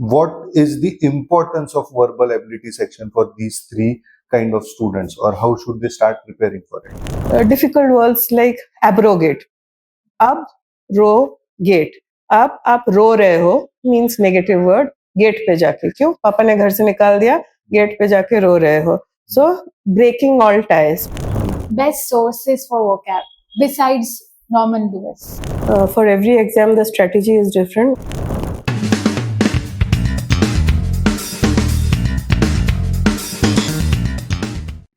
what is the importance of verbal ability section for these three kind of students, or how should they start preparing for it? Difficult words like abrogate. Ab, ro, gate. अब आप रो रहे हो means negative word. Gate पे जाके, क्यों? पापा ने घर से निकाल दिया, गेट पे जाके रो रहे हो. So breaking all ties. Best sources for vocab besides Norman Lewis. For every exam, the strategy is different.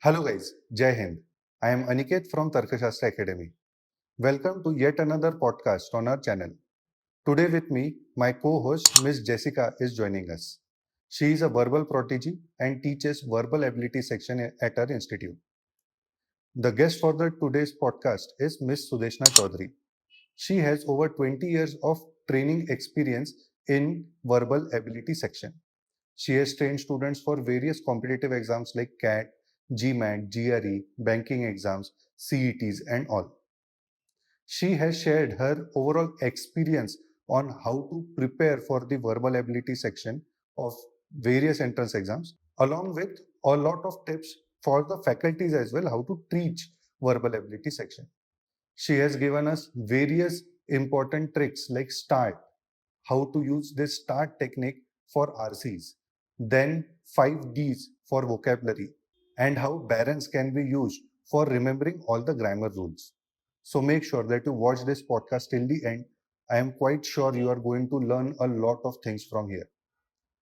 Hello guys, Jai Hind. I am Aniket from Tarkashastra Academy. Welcome to yet another podcast on our channel. Today with me, my co-host Miss Jessica is joining us. She is a verbal prodigy and teaches verbal ability section at our institute. The guest for today's podcast is Miss Sudeshna Chaudri. She has over 20 years of training experience in verbal ability section. She has trained students for various competitive exams like CAT, GMAT, GRE, banking exams, CETs and all. She has shared her overall experience on how to prepare for the verbal ability section of various entrance exams, along with a lot of tips for the faculties as well, how to teach verbal ability section. She has given us various important tricks like START, how to use this START technique for RCs, then 5Ds for vocabulary, and how barons can be used for remembering all the grammar rules. So make sure that you watch this podcast till the end. I am quite sure you are going to learn a lot of things from here.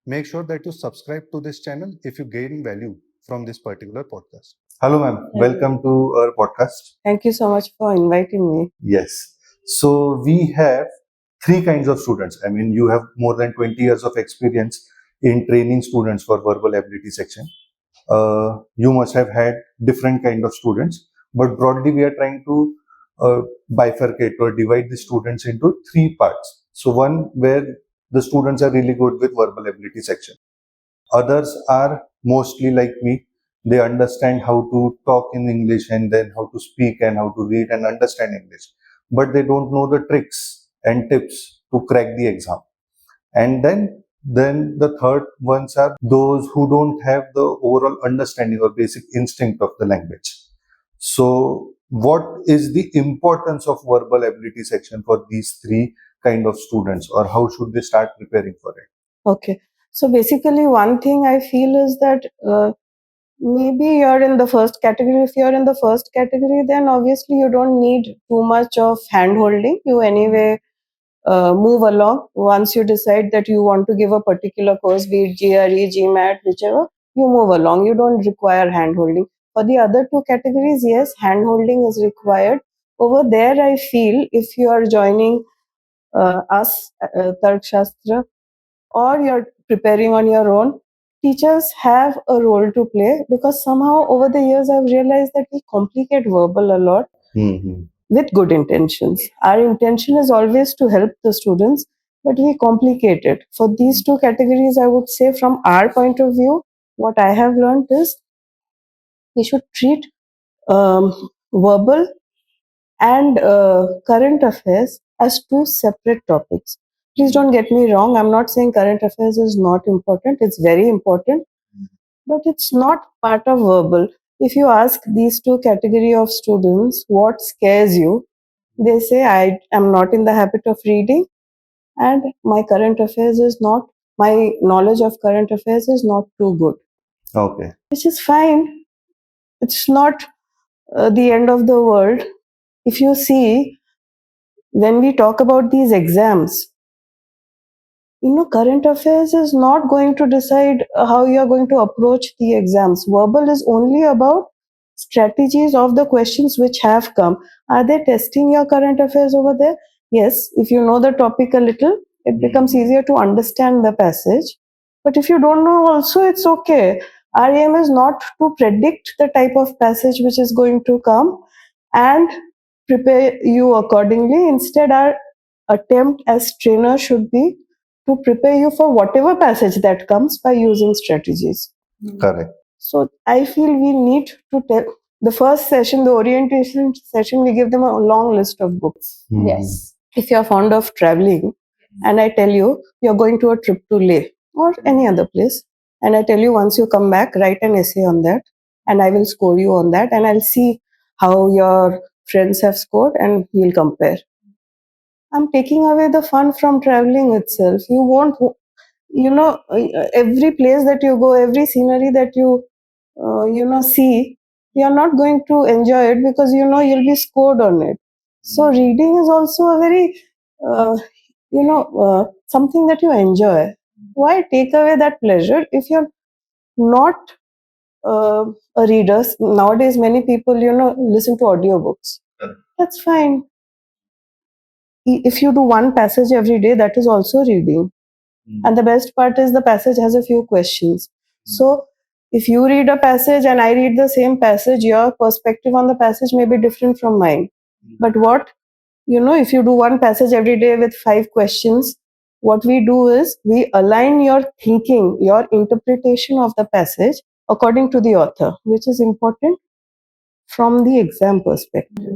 Make sure that you subscribe to this channel if you gain value from this particular podcast. Hello ma'am, welcome to our podcast. Thank you so much for inviting me. Yes. So we have three kinds of students. I mean, you have more than 20 years of experience in training students for verbal ability section. You must have had different kind of students, but broadly we are trying to bifurcate or divide the students into three parts. So one where the students are really good with verbal ability section. Others are mostly like me. They understand how to talk in English and then how to speak and how to read and understand English, but they don't know the tricks and tips to crack the exam. And then the third ones are those who don't have the overall understanding or basic instinct of the language. So what is the importance of verbal ability section for these three kind of students, or how should they start preparing for it? Okay. So basically, one thing I feel is that maybe you're in the first category. If you're in the first category, then obviously you don't need too much of hand holding. You anyway move along. Once you decide that you want to give a particular course, be it GRE, GMAT, whichever, you move along. You don't require hand holding. For the other two categories, yes, hand holding is required. Over there, I feel if you are joining us, Tarkashastra, or you're preparing on your own, teachers have a role to play, because somehow over the years I've realized that we complicate verbal a lot with good intentions. Our intention is always to help the students, but we complicate it. For these two categories, I would say from our point of view, what I have learned is we should treat verbal and current affairs as two separate topics. Please don't get me wrong. I'm not saying current affairs is not important. It's very important, but it's not part of verbal. If you ask these two category of students what scares you, they say I am not in the habit of reading, and my knowledge of current affairs is not too good. Okay. Which is fine. It's not the end of the world. If you see, when we talk about these exams, current affairs is not going to decide how you are going to approach the exams. Verbal is only about strategies of the questions which have come. Are they testing your current affairs over there? Yes, if you know the topic a little, it becomes easier to understand the passage. But if you don't know also, it's okay. Our aim is not to predict the type of passage which is going to come and prepare you accordingly. Instead, our attempt as trainer should be to prepare you for whatever passage that comes by using strategies. Correct. So I feel we need to tell the first session, the orientation session, we give them a long list of books. Yes. If you're fond of traveling and I tell you you're going to a trip to Leh, or any other place. And I tell you, once you come back, write an essay on that, and I will score you on that, and I'll see how your friends have scored, and we'll compare. I'm taking away the fun from traveling itself. You won't, every place that you go, every scenery that see, you're not going to enjoy it because you'll be scored on it. So reading is also a very, something that you enjoy. Why take away that pleasure if you're not uh, a reader? Nowadays, many people, listen to audiobooks. That's fine. If you do one passage every day, that is also reading. And the best part is the passage has a few questions. So if you read a passage and I read the same passage, your perspective on the passage may be different from mine. But if you do one passage every day with 5 questions, what we do is we align your thinking, your interpretation of the passage according to the author, which is important from the exam perspective.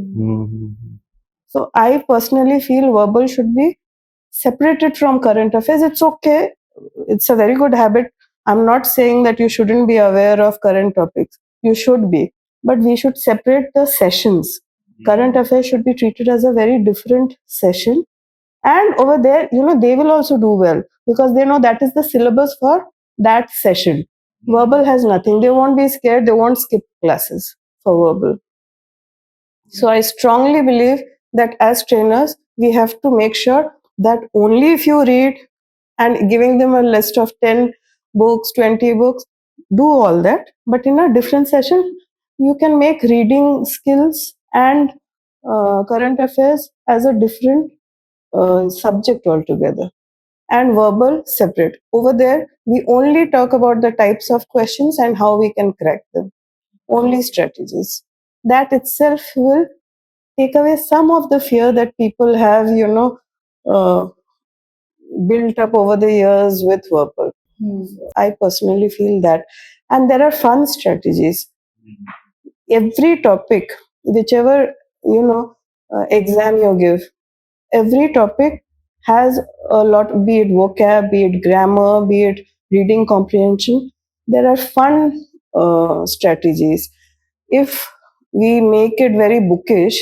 So I personally feel verbal should be separated from current affairs. It's okay. It's a very good habit. I'm not saying that you shouldn't be aware of current topics. You should be. But we should separate the sessions. Current affairs should be treated as a very different session. And over there, they will also do well because they know that is the syllabus for that session. Verbal has nothing. They won't be scared. They won't skip classes for verbal. So I strongly believe that as trainers, we have to make sure that only if you read and giving them a list of 10 books, 20 books, do all that. But in a different session, you can make reading skills and current affairs as a different subject altogether. And verbal separate. Over there, we only talk about the types of questions and how we can crack them. Only strategies. That itself will take away some of the fear that people have, built up over the years with verbal. I personally feel that. And there are fun strategies. Every topic, whichever, exam you give, every topic has a lot, be it vocab, be it grammar, be it reading comprehension. There are fun strategies. If we make it very bookish,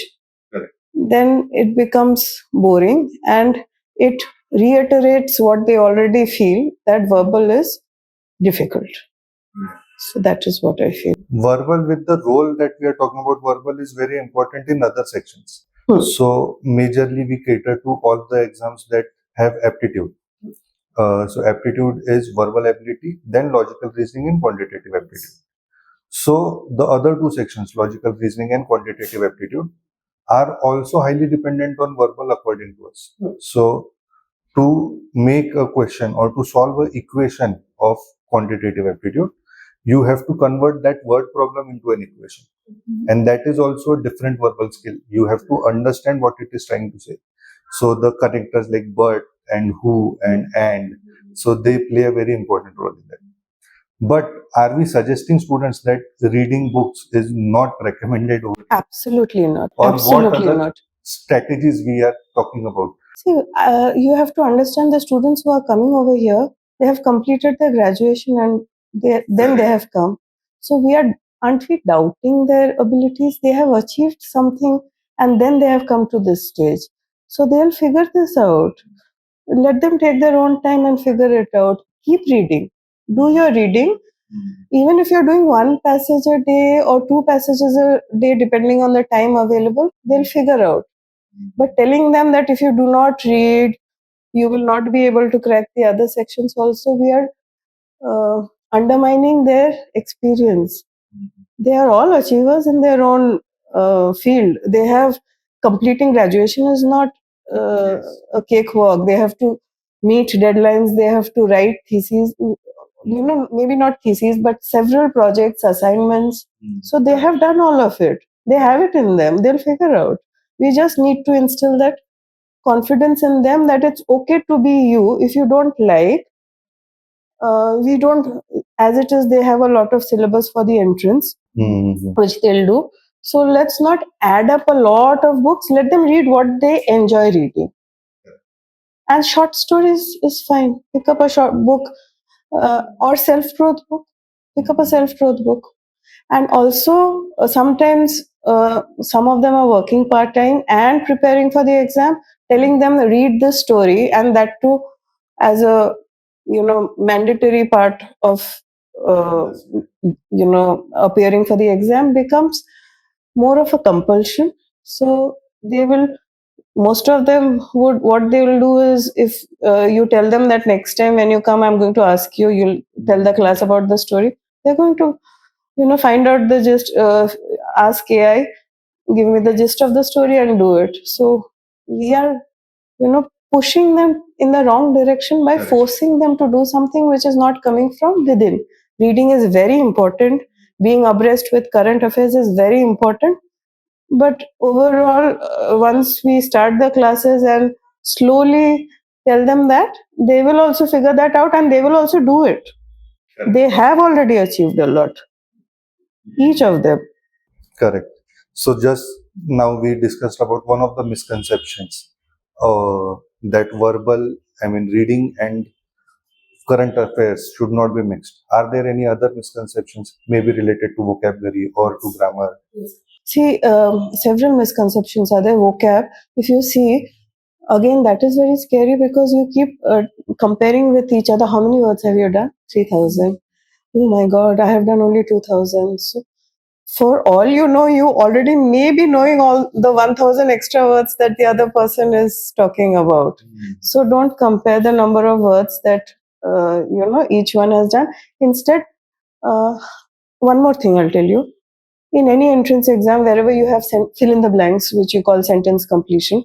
then it becomes boring and it reiterates what they already feel, that verbal is difficult. So that is what I feel. Verbal, with the role that we are talking about, verbal is very important in other sections. So majorly we cater to all the exams that have aptitude. So aptitude is verbal ability, then logical reasoning and quantitative aptitude. So the other two sections, logical reasoning and quantitative aptitude, are also highly dependent on verbal according to us. So to make a question or to solve an equation of quantitative aptitude, you have to convert that word problem into an equation. And that is also a different verbal skill. You have to understand what it is trying to say. So the connectors like but and who and, so they play a very important role in that. But are we suggesting students that reading books is not recommended? Absolutely not. Or Absolutely what other not. strategies we are talking about? See, you have to understand the students who are coming over here, they have completed their graduation and then they have come. So aren't we doubting their abilities? They have achieved something and then they have come to this stage. So they'll figure this out. Let them take their own time and figure it out. Keep reading. Do your reading. Even if you're doing one passage a day or 2 passages a day, depending on the time available, they'll figure out. But telling them that if you do not read, you will not be able to crack the other sections also, we are undermining their experience. They are all achievers in their own field. They have completing graduation is not a cakewalk. They have to meet deadlines. They have to write theses. Maybe not theses, but several projects, assignments. So they have done all of it. They have it in them. They'll figure out. We just need to instill that confidence in them that it's okay to be you. If you don't like, we don't, as it is, they have a lot of syllabus for the entrance, which they'll do. So let's not add up a lot of books. Let them read what they enjoy reading. And short stories is fine. Pick up a short book. or self-growth book. Pick up a self-growth book. And also, sometimes some of them are working part-time and preparing for the exam, telling them read this story, and that too as a mandatory part of appearing for the exam becomes more of a compulsion. So they will, most of them would, what they will do is, if you tell them that next time when you come I'm going to ask you, you'll tell the class about the story, they're going to find out the gist, ask AI, give me the gist of the story and do it. So we are pushing them in the wrong direction by Correct. forcing them to do something which is not coming from within. Reading is very important, being abreast with current affairs is very important, but overall, once we start the classes and slowly tell them that, they will also figure that out and they will also do it. They have already achieved a lot, each of them. Correct. So just now we discussed about one of the misconceptions, that reading and current affairs should not be mixed. Are there any other misconceptions, maybe related to vocabulary or to grammar? See, several misconceptions are there. Vocab, if you see, again, that is very scary because you keep comparing with each other. How many words have you done? 3,000. Oh my God, I have done only 2,000. So, for all you know, you already may be knowing all the 1,000 extra words that the other person is talking about. So, don't compare the number of words that each one has done. Instead, one more thing I'll tell you. In any entrance exam, wherever you have fill in the blanks, which you call sentence completion,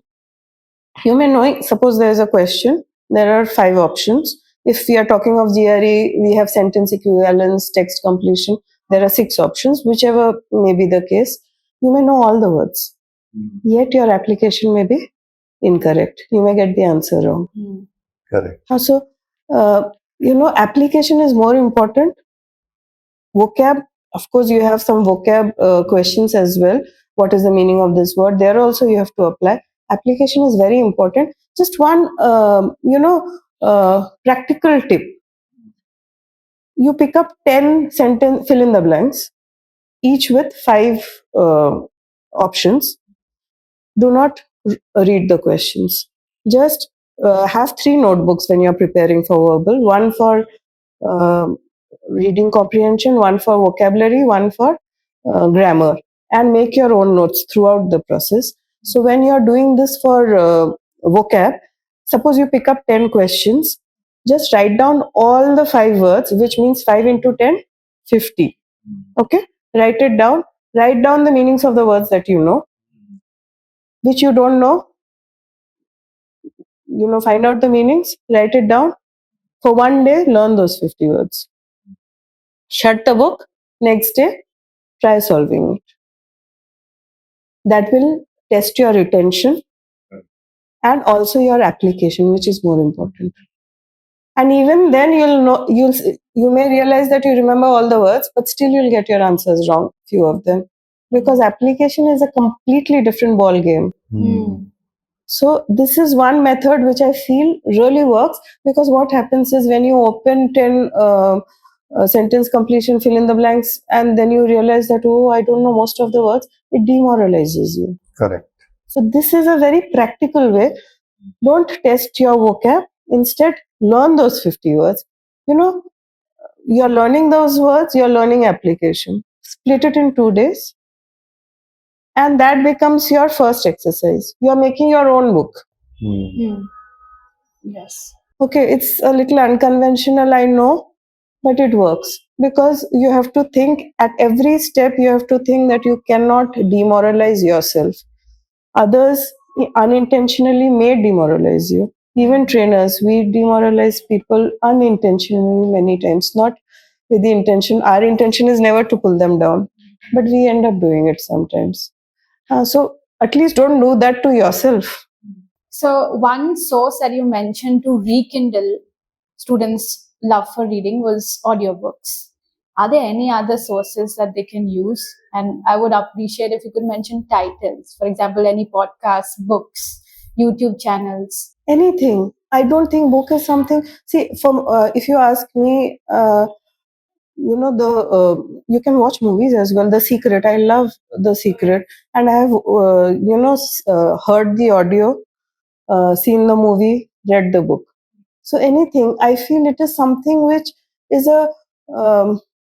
you may know, suppose there is a question, there are 5 options. If we are talking of GRE, we have sentence equivalence, text completion, there are 6 options, whichever may be the case. You may know all the words, yet your application may be incorrect. You may get the answer wrong. Correct. So, application is more important. Vocab, of course, you have some vocab questions as well. What is the meaning of this word? There also you have to apply. Application is very important. Just one, practical tip. You pick up 10 sentence, fill in the blanks, each with 5 options. Do not read the questions. Just have 3 notebooks when you're preparing for verbal. One for reading comprehension, one for vocabulary, one for grammar, and make your own notes throughout the process. So when you're doing this for vocab, suppose you pick up 10 questions, just write down all the 5 words, which means 5 into 10, 50. Okay? Write it down. Write down the meanings of the words that you know, which you don't know. Find out the meanings, write it down. For one day, learn those 50 words. Shut the book. Next day, try solving it. That will test your retention and also your application, which is more important. And even then, you may realize that you remember all the words, but still you'll get your answers wrong, few of them, because application is a completely different ball game. So this is one method which I feel really works, because what happens is when you open 10 sentence completion, fill in the blanks, and then you realize that, oh, I don't know most of the words, it demoralizes you. Correct. So this is a very practical way. Don't test your vocab. Instead, learn those 50 words. You're learning those words, you're learning application. Split it in 2 days. And that becomes your first exercise. You're making your own book. Yes. Okay, it's a little unconventional, I know, but it works. Because you have to think at every step, you have to think that you cannot demoralize yourself. Others unintentionally may demoralize you. Even trainers, we demoralize people unintentionally many times, not with the intention. Our intention is never to pull them down, but we end up doing it sometimes. So at least don't do that to yourself. So one source that you mentioned to rekindle students' love for reading was audiobooks. Are there any other sources that they can use? And I would appreciate if you could mention titles. For example, any podcasts, books, YouTube channels. anything. I don't think book is something. See, from if you ask me, the you can watch movies as well. The Secret, I love The Secret, and I have heard the audio, seen the movie, read the book. So anything, I feel it is something which is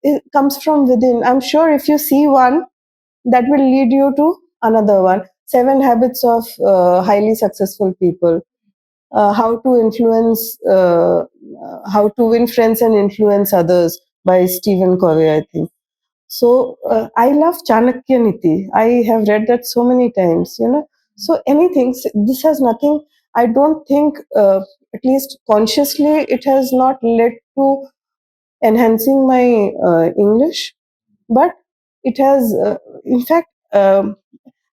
it comes from within. I'm sure if you see one, that will lead you to another one. Seven Habits of Highly Successful People, how to influence, how to win friends and influence others by Stephen Covey, I think. So I love Chanakya Niti. I have read that so many times, So anything, this has nothing, I don't think, at least consciously, it has not led to enhancing my English, but it has, in fact,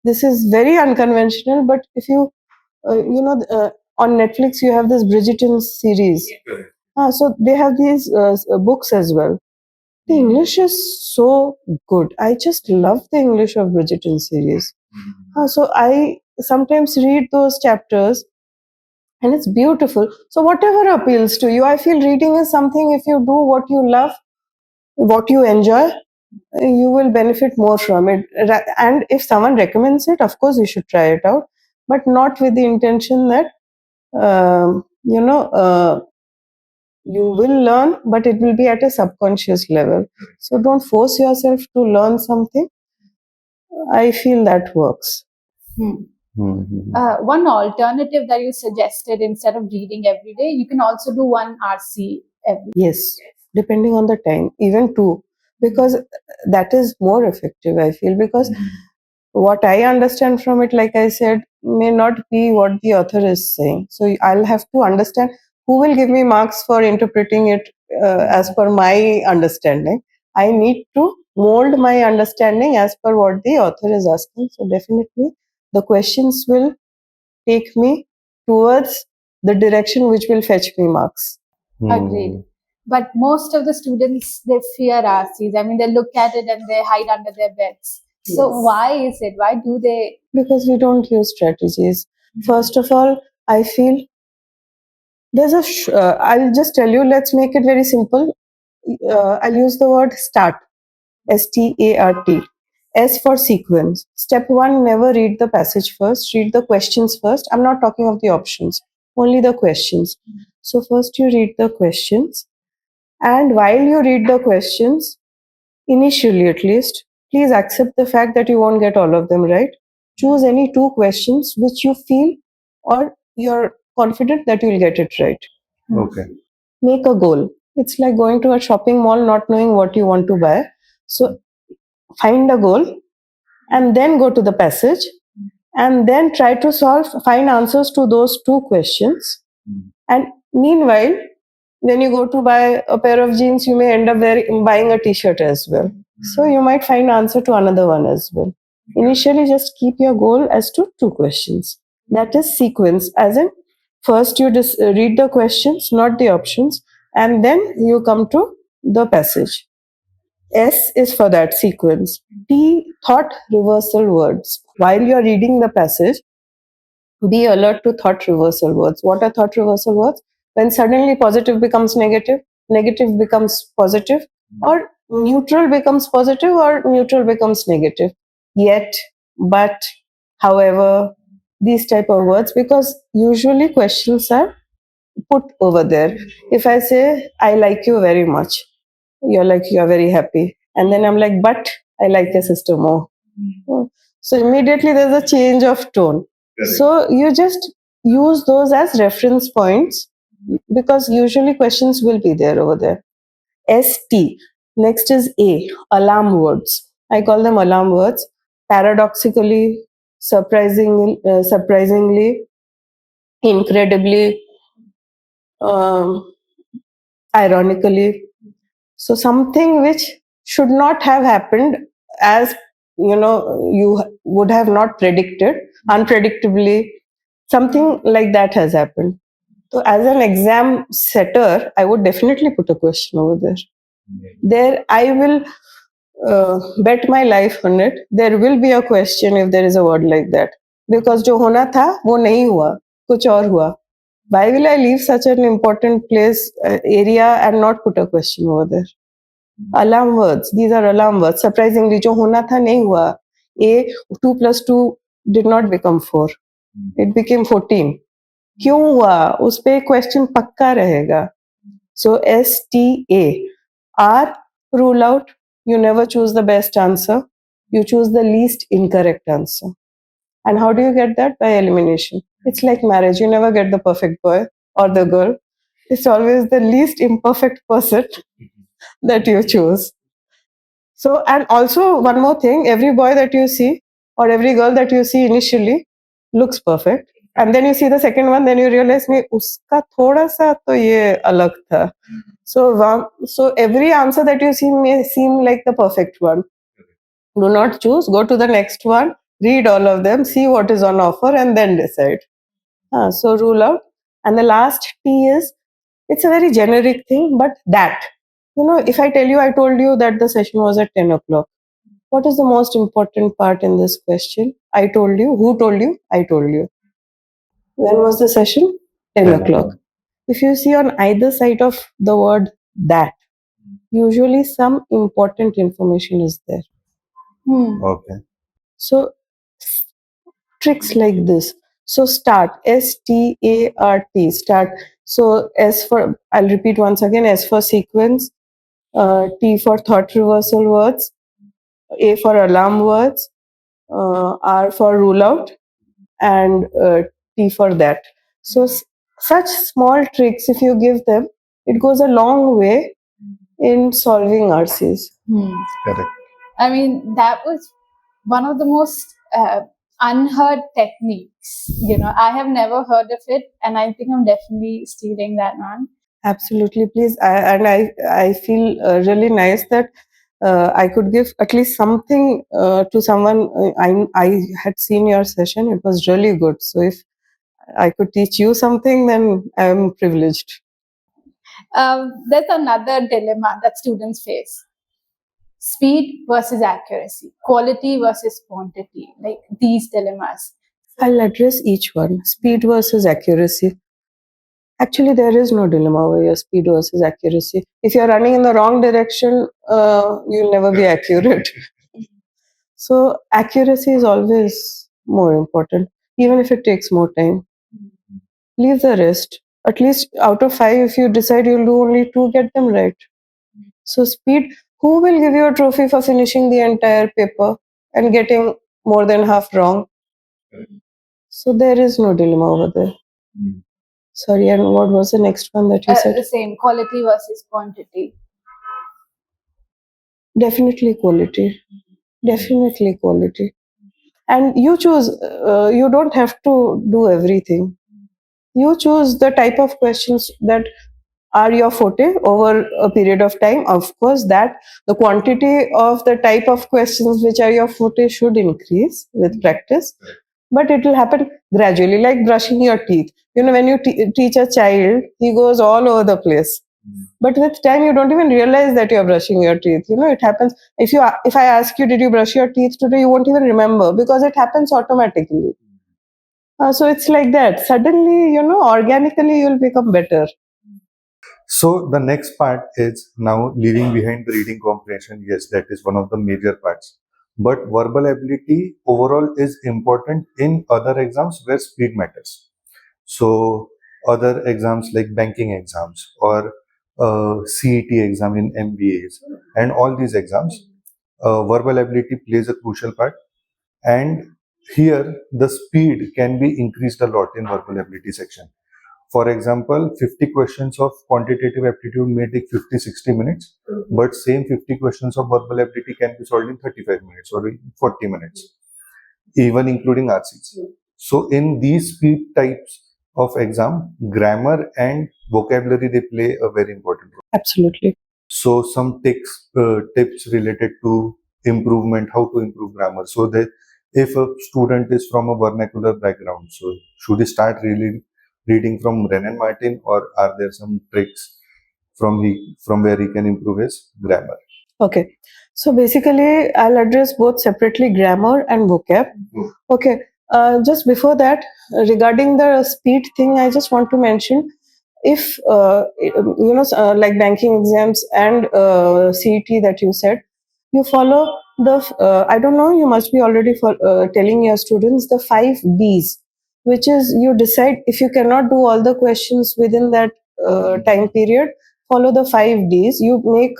this is very unconventional, but if you, on Netflix, you have this Bridgerton series. So they have these books as well. The English is so good. I just love the English of Bridgerton series. So I sometimes read those chapters and it's beautiful. So whatever appeals to you, I feel reading is something, if you do what you love, what you enjoy, you will benefit more from it. And if someone recommends it, of course you should try it out, but not with the intention that, you will learn, but it will be at a subconscious level. So don't force yourself to learn something. I feel that works. One alternative that you suggested, instead of reading every day, you can also do one RC every day. Yes, depending on the time, even two, because that is more effective, I feel, because what I understand from it, like I said, may not be what the author is saying. So I'll have to understand who will give me marks for interpreting it as per my understanding. I need to mold my understanding as per what the author is asking. So definitely the questions will take me towards the direction which will fetch me marks. Agreed. But most of the students, they fear RCs. I mean, they look at it and they hide under their beds. So Yes. why is it? Why do they? Because we don't use strategies. First of all, I feel there's I'll just tell you, let's make it very simple. I'll use the word start, START. S for sequence. Step one, never read the passage first, read the questions first. I'm not talking of the options, only the questions. So, first you read the questions, and while you read the questions, initially at least, please accept the fact that you won't get all of them right. Choose any two questions which you feel or you're confident that you'll get it right. Okay. Make a goal. It's like going to a shopping mall not knowing what you want to buy. So find a goal and then go to the passage and then try to find answers to those two questions. And meanwhile, when you go to buy a pair of jeans, you may end up buying a t-shirt as well. So you might find answer to another one as well. Initially, just keep your goal as to two questions. That is sequence, as in first you read the questions, not the options, and then you come to the passage. S is for that sequence. T, thought reversal words. While you're reading the passage, be alert to thought reversal words. What are thought reversal words? When suddenly positive becomes negative, negative becomes positive, or neutral becomes positive, or neutral becomes negative. Yet, but, however, these type of words, because usually questions are put over there. If I say, I like you very much, you're like, you're very happy. And then I'm like, but I like your sister more. So immediately there's a change of tone. So you just use those as reference points because usually questions will be there over there. ST. Next is A, alarm words. I call them alarm words. Paradoxically, surprisingly, incredibly, um, ironically. So something which should not have happened, as you would have not predicted, unpredictably, something like that has happened. So as an exam setter, I would definitely put a question over there. There, I will bet my life on it. There will be a question if there is a word like that. Because जो होना था वो नहीं हुआ, कुछ और हुआ. Why will I leave such an important place, area, and not put a question over there? Alarm words. These are alarm words. Surprisingly, जो होना था नहीं हुआ. A 2 plus 2 did not become 4. It became 14. क्यों हुआ? उस पे क्वेश्चन पक्का रहेगा. So STA. R, rule out. You never choose the best answer. You choose the least incorrect answer. And how do you get that? By elimination. It's like marriage. You never get the perfect boy or the girl. It's always the least imperfect person that you choose. So, and also one more thing, every boy that you see or every girl that you see initially looks perfect. And then you see the second one, then you realize, नहीं उसका थोड़ा सा तो ये अलग था. So every answer that you see may seem like the perfect one. Do not choose. Go to the next one. Read all of them. See what is on offer, and then decide. So rule out. And the last T is, it's a very generic thing, but that. If I tell you, I told you that the session was at 10 o'clock. What is the most important part in this question? I told you. Who told you? I told you. When was the session? 10 o'clock. If you see on either side of the word that, usually some important information is there. Okay. So tricks like this. So start, START, start. So S for, I'll repeat once again, S for sequence, T for thought reversal words, A for alarm words, R for rule out, and T for that. So such small tricks, if you give them, it goes a long way in solving RCs. Correct. I mean, that was one of the most unheard techniques. I have never heard of it, and I think I'm definitely stealing that one. Absolutely, please. I feel really nice that I could give at least something to someone. I had seen your session; it was really good. So if I could teach you something, then I am privileged. There's another dilemma that students face: speed versus accuracy, quality versus quantity. Like these dilemmas. I'll address each one. Speed versus accuracy. Actually, there is no dilemma over your speed versus accuracy. If you're running in the wrong direction, you'll never be accurate. So accuracy is always more important, even if it takes more time. Leave the rest. At least out of 5, if you decide you'll do only 2, get them right. So speed, who will give you a trophy for finishing the entire paper and getting more than half wrong? So there is no dilemma over there. Sorry, and what was the next one that you said? The same, quality versus quantity. Definitely quality. Definitely quality. And you choose, you don't have to do everything. You choose the type of questions that are your forte over a period of time. Of course, that the quantity of the type of questions which are your forte should increase with practice, but it will happen gradually, like brushing your teeth. When you teach a child, he goes all over the place. But with time, you don't even realize that you're brushing your teeth. It happens. If I ask you, did you brush your teeth today? You won't even remember because it happens automatically. So it's like that. Suddenly, organically, you'll become better. So the next part is now leaving behind the reading comprehension. Yes, that is one of the major parts. But verbal ability overall is important in other exams where speed matters. So other exams like banking exams or CET exam in MBAs and all these exams, verbal ability plays a crucial part. And here the speed can be increased a lot in verbal ability section. For example, 50 questions of quantitative aptitude may take 50-60 minutes, but same 50 questions of verbal ability can be solved in 35 minutes or in 40 minutes, even including RCs. So in these speed types of exam, grammar and vocabulary, they play a very important role. Absolutely. So some tips related to improvement, how to improve grammar. So that if a student is from a vernacular background, so should he start really reading from Renan Martin, or are there some tricks from where he can improve his grammar? Okay. So basically, I'll address both separately, grammar and vocab. Okay. Just before that, regarding the speed thing, I just want to mention, if like banking exams and CET that you said, you follow the I don't know, you must be already telling your students the 5 Ds, which is, you decide, if you cannot do all the questions within that time period, follow the 5 Ds. You make,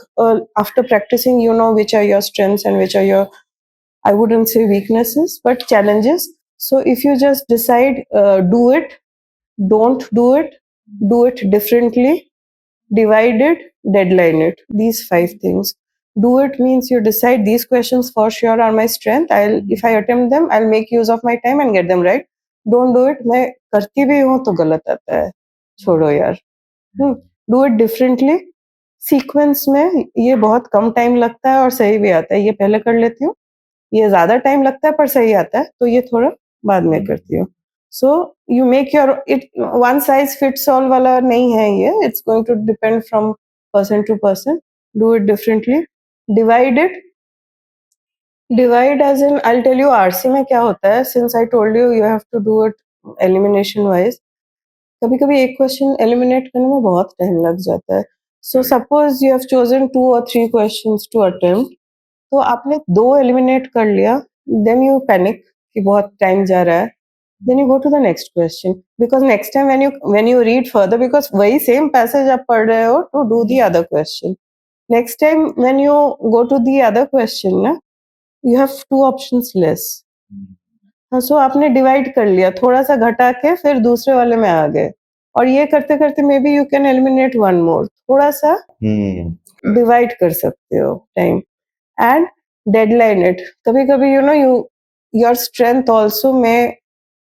after practicing, you know which are your strengths and which are your, I wouldn't say weaknesses, but challenges. So if you just decide, do it, don't do it differently, divide it, deadline it. These 5 things. Do it means you decide these questions for sure are my strength. If I attempt them, I'll make use of my time and get them right. Don't do it. मैं करती भी हूँ तो गलत आता है. छोड़ो यार. Do it differently. सीक्वेंस में ये बहुत कम टाइम लगता है और सही भी आता है. ये पहले कर लेती हूँ. ये ज्यादा टाइम लगता है पर सही आता है, तो ये थोड़ा बाद में करती हूँ. So you make your it, one size fits all वाला नहीं है ये. It's going to depend from person to person. Do it differently. Divide it. Divide as in, I tell you RC में क्या होता है. Since I told you, you have to do it elimination wise. कभी कभी एक question eliminate करने में बहुत टाइम लग जाता है. So suppose you have chosen 2 or 3 questions to attempt, तो आपने 2 एलिमिनेट कर लिया, देन यू पैनिक कि बहुत टाइम जा रहा है. Then you go to the next question, because next time when you read further, because वही सेम पैसेज आप पढ़ रहे हो to do the other question. Next time when you go to the other question ना, you have 2 options less. So आपने divide कर लिया, थोड़ा सा घटा के फिर दूसरे वाले में आ गए, और ये करते करते may be you can eliminate 1 more. थोड़ा सा डिवाइड कर सकते हो टाइम. And deadline it. कभी कभी you know your strength also may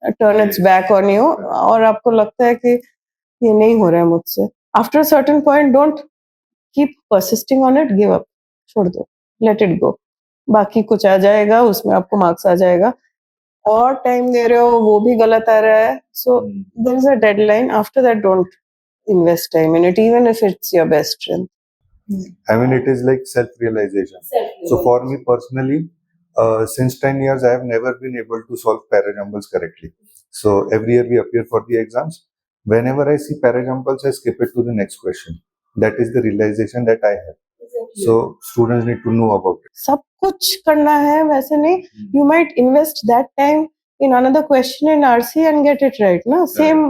turn its back on you, और आपको लगता है कि ये नहीं हो रहा है मुझसे. After certain point don't keep persisting on it. Give up. छोड़ दो. Let it go. बाकी कुछ आ जाएगा, उसमें आपको मार्क्स आ जाएगा. और टाइम दे रहे हो, वो भी गलत आ रहा है. So there is a deadline. After that don't invest time in it, even if it's your best strength. I mean, it is like self-realization. So for me personally, since 10 years, I have never been able to solve parajumbles correctly. So every year we appear for the exams. Whenever I see parajumbles, I skip it to the next question. That is the realization that I have. So students need to know about it. सब कुछ करना है वैसे नहीं. You might invest that time in another question in RC and get it right, ना. Same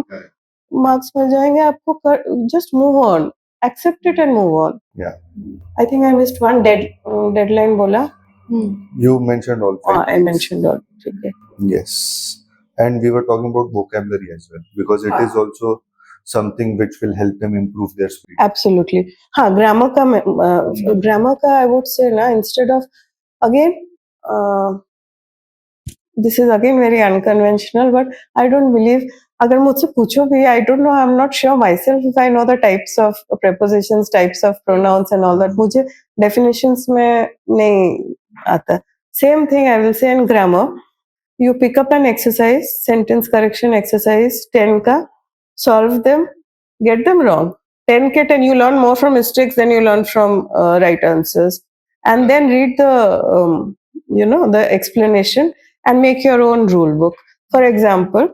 marks मिल जाएंगे आपको. Just move on. Accept it and move on. Yeah. I think I missed one deadline बोला. You mentioned all 5. I mentioned all. ठीक है. Yes. And we were talking about vocabulary as well, because it is also something which will help them improve their speed. Absolutely. हाँ, grammar का I would say ना, instead of, again, this is again very unconventional, but I don't believe, अगर मुझसे पूछो भी, I don't know, I'm not sure myself if I know the types of prepositions, types of pronouns and all that. मुझे definitions में नहीं आता. Same thing I will say in grammar. You pick up an exercise, sentence correction exercise, 10 ka, solve them, get them wrong. 10 ke 10, you learn more from mistakes than you learn from right answers. And then read the, the explanation and make your own rule book. For example,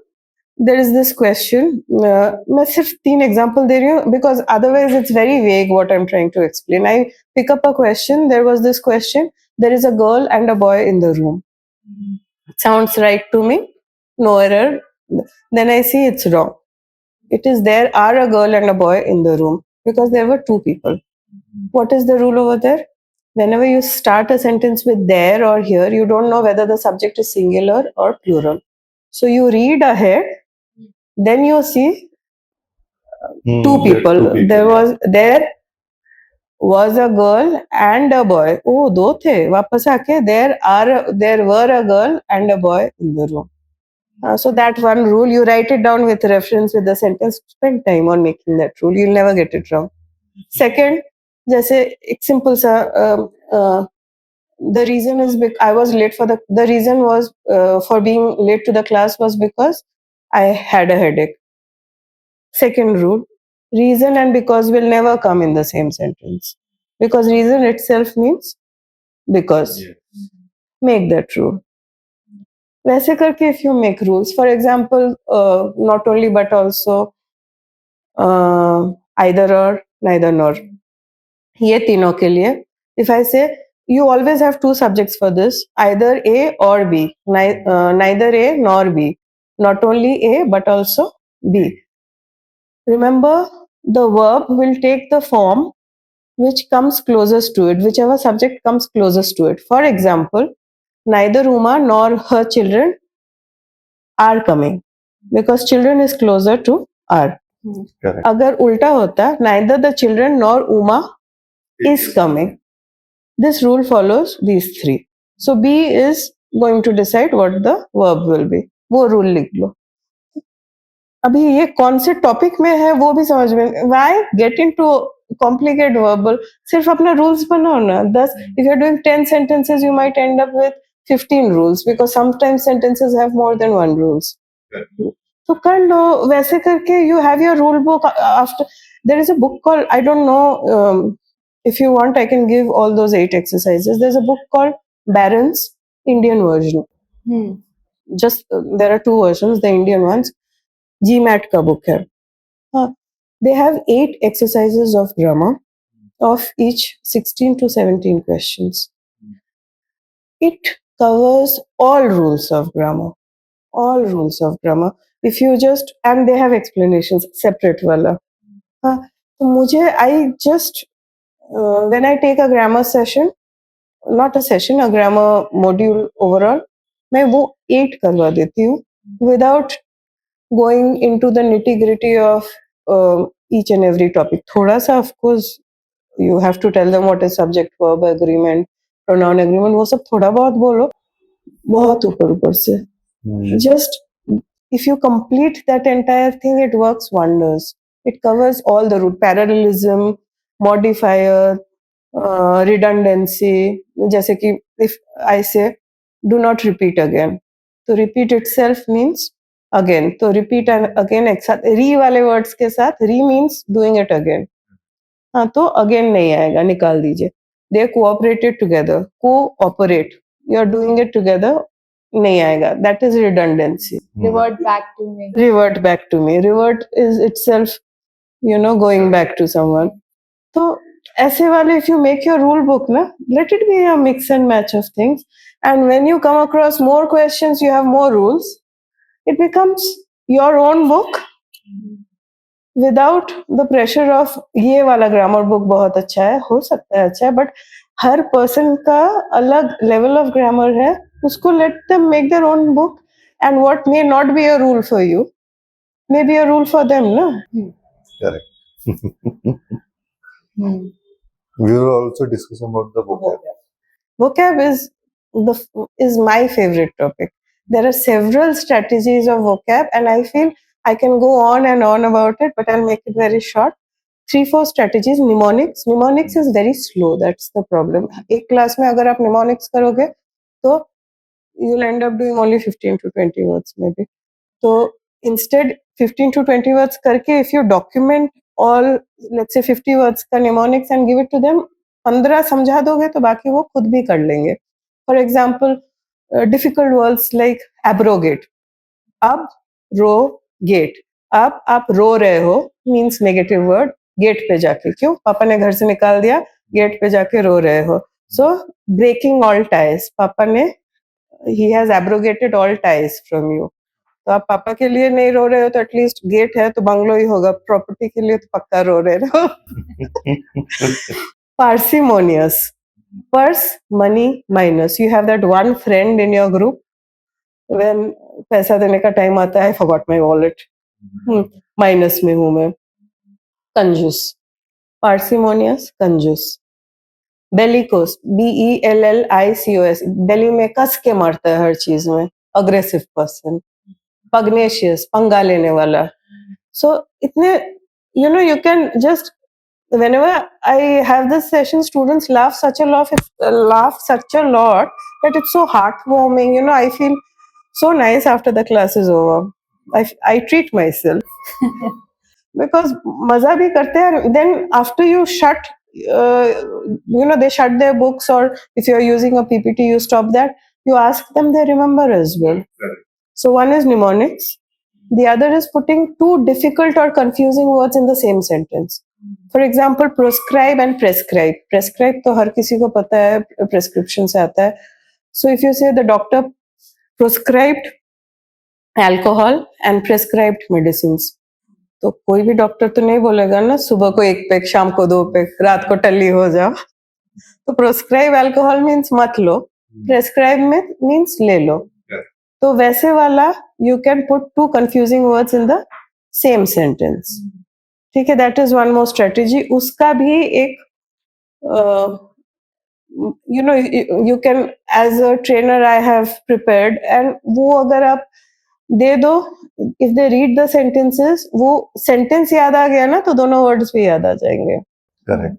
there is this question. मैं सिर्फ 3 example दे रही हूँ, because otherwise it's very vague what I'm trying to explain. I pick up a question. There was this question. There is a girl and a boy in the room. Sounds right to me. No error. Then I see it's wrong. It is there are a girl and a boy in the room, because there were 2 people. What is the rule over there? Whenever you start a sentence with there or here, you don't know whether the subject is singular or plural. So you read ahead, then you see 2 people. There was a girl and a boy. Oh, 2 थे. वापस आके there were a girl and a boy in the room. So that one rule, you write it down with reference with the sentence. Spend time on making that rule. You'll never get it wrong. Second, जैसे एक simple सा, the reason is I was late for the reason was for being late to the class was because I had a headache. Second rule, reason and because will never come in the same sentence, because reason itself means because. Make that rule. वैसे करके if you make rules, for example, not only but also either or, neither nor, ये तीनों के लिए if I say you always have two subjects for this, either A or B, neither A nor B, not only A but also B. Remember, the verb will take the form which comes closest to it, whichever subject comes closest to it. For example, neither Uma nor her children are coming because children is closer to are. Correct. अगर उल्टा होता, neither the children nor Uma is coming. This rule follows these three. So B is going to decide what the verb will be. वो rule लिख लो. अभी ये कौन से topic में है वो भी समझ में. Why get into complicate verbal? सिर्फ अपना rules बनाओ ना. 10, if you're doing 10 sentences, you might end up with 15 rules because sometimes sentences have more than one rules. तो कर लो वैसे करके. You have your rule book. After there is a book called, I don't know, if you want I can give all those 8 exercises. There's a book called Barron's Indian version. Just there are 2 versions, the Indian ones. GMAT का book है. They have 8 exercises of grammar of each 16 to 17 questions. It covers all rules of grammar. All rules of grammar. If you just, and they have explanations separate वाला. तो मुझे I just when I take a grammar session, not a session, a grammar module overall, मैं वो 8 करवा देती हूँ without going into the nitty gritty of each and every topic. थोड़ा सा of course you have to tell them what is subject verb agreement, pronoun agreement, वो सब थोड़ा बहुत बोलो. बहुत ऊपर ऊपर से. Just if you complete that entire thing, it works wonders. It covers all the root, parallelism, modifier, redundancy. जैसे कि if I say do not repeat again, तो repeat itself means again. तो repeat and again एक साथ re वाले words के साथ re means doing it again. हाँ तो again नहीं आएगा, निकाल दीजिए. They cooperated together. Cooperate. You are doing it together. नहीं आएगा. That is redundancy. Revert back to me. Revert back to me. Revert is itself, going back to someone. तो ऐसे वाले, if you make your rule book ना, let it be a mix and match of things. And when you come across more questions, you have more rules. It becomes your own book without the pressure of ये वाला grammar book बहुत अच्छा है, हो सकता है अच्छा है, but हर person का अलग level of grammar है. उसको let them make their own book, and what may not be a rule for you may be a rule for them, no? Correct. We will also discuss about the vocab. Vocab is my favorite topic. There are several strategies of vocab, and I feel I can go on and on about it, but I'll make it very short. 3-4 strategies. Mnemonics is very slow. That's the problem. एक class में अगर आप mnemonics करोगे, तो you'll end up doing only 15 to 20 words maybe. So instead 15 to 20 words करके, if you document all, let's say 50 words का mnemonics and give it to them, 15 समझा दोगे तो बाकी वो खुद भी कर लेंगे. For example, difficult words like abrogate. Abrogate. अब आप रो रहे हो means negative word. गेट पे जाके, क्यों? पापा ने घर से निकाल दिया, गेट पे जाके रो रहे हो. So breaking all ties. पापा ने, he has abrogated all ties from you. तो आप पापा के लिए नहीं रो रहे हो तो एटलीस्ट गेट है तो बंगलो ही होगा. प्रॉपर्टी के लिए तो पक्का रो रहे हो. Parsimonious. Purse, money, minus. You have that one friend in your group when पैसा देने का टाइम आता है, I forgot my wallet. Minus में हूं मैं. कंजूस. Parsimonious, कंजूस. बेलिकोस. BELLICOS. बेली में कस के मारता है हर चीज में. Aggressive person. पग्नेशियस, पंगा लेने वाला. So इतने, you can just, whenever I have this session, students laugh such a lot that it's so heartwarming. I feel so nice after the class is over. I treat myself because मजा भी करते हैं. Then after you shut, they shut their books, or if you're using a PPT, you stop that. you ask them, they remember as well. So one is mnemonics, the other is putting two difficult or confusing words in the same sentence. For example, proscribe and prescribe. Prescribe तो हर किसी को पता है, prescription से आता है. So if you say the doctor prescribed alcohol and prescribed medicines, तो कोई भी डॉक्टर तो नहीं बोलेगा ना सुबह को 1 पैक, शाम को 2 पैक, रात को टल्ली हो जाओ. तो प्रोस्क्राइब अल्कोहल मीन्स मत लो, प्रेस्क्राइब में मीन्स ले लो. तो वैसे वाला you can put two confusing words in the same sentence. ठीक है, that is one more strategy. उसका भी एक you know you can as a trainer I have prepared, and वो अगर आप दे दो, if they read the sentences, वो सेंटेंस याद आ गया ना तो दोनों वर्ड्स भी याद आ जाएंगे. Correct.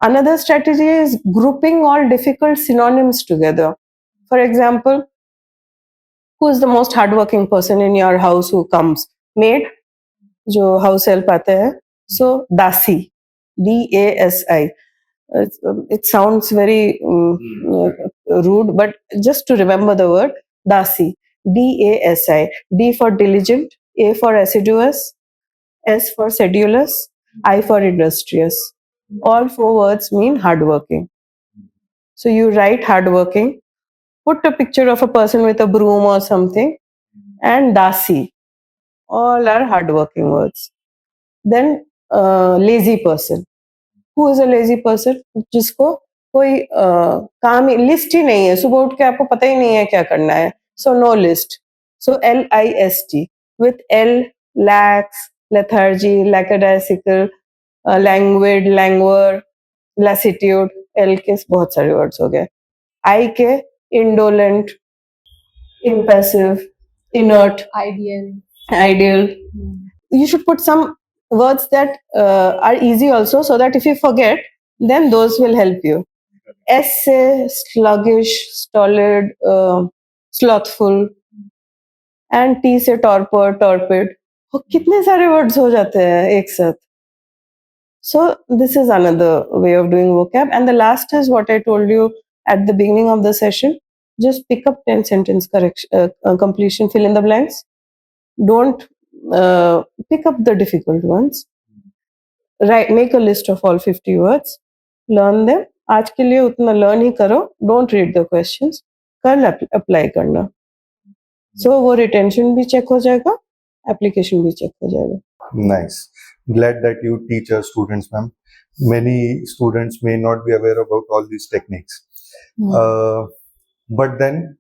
Another strategy is grouping all difficult synonyms together. For example, who is the most hardworking person in your house who comes? Maid, जो house help आते हैं. So dasi, DASI. It sounds very rude, but just to remember the word dasi, DASI. D for diligent, A for assiduous, S for sedulous, I for industrious. All 4 words mean hardworking. So you write hardworking, put a picture of a person with a broom or something, and dasi. All are hardworking words. Then lazy person. Who is a lazy person? जिसको कोई काम list ही नहीं है, सुबह उठ के आपको पता ही नहीं है क्या करना है. So no list. So LIST. With L, lax, lethargy, lackadaisical, languid, languor, lassitude. L के बहुत सारे वर्ड्स हो गए. I के indolent, impassive, inert, ideal. You should put some words that are easy also, so that if you forget, then those will help you. S से sluggish, stolid, slothful, and T से torpor, torpid. कितने सारे words हो जाते हैं एक साथ. So this is another way of doing vocab. And the last is what I told you at the beginning of the session. Just pick up 10 sentence completion, fill in the blanks. Don't pick up the difficult ones. Make a list of all 50 words. Learn them. आज के लिए उतना learn ही करो. Don't read the questions. कल apply करना. So वो retention भी check हो जाएगा, application भी check हो जाएगा. Nice. Glad that you teach our students, ma'am. Many students may not be aware about all these techniques. But then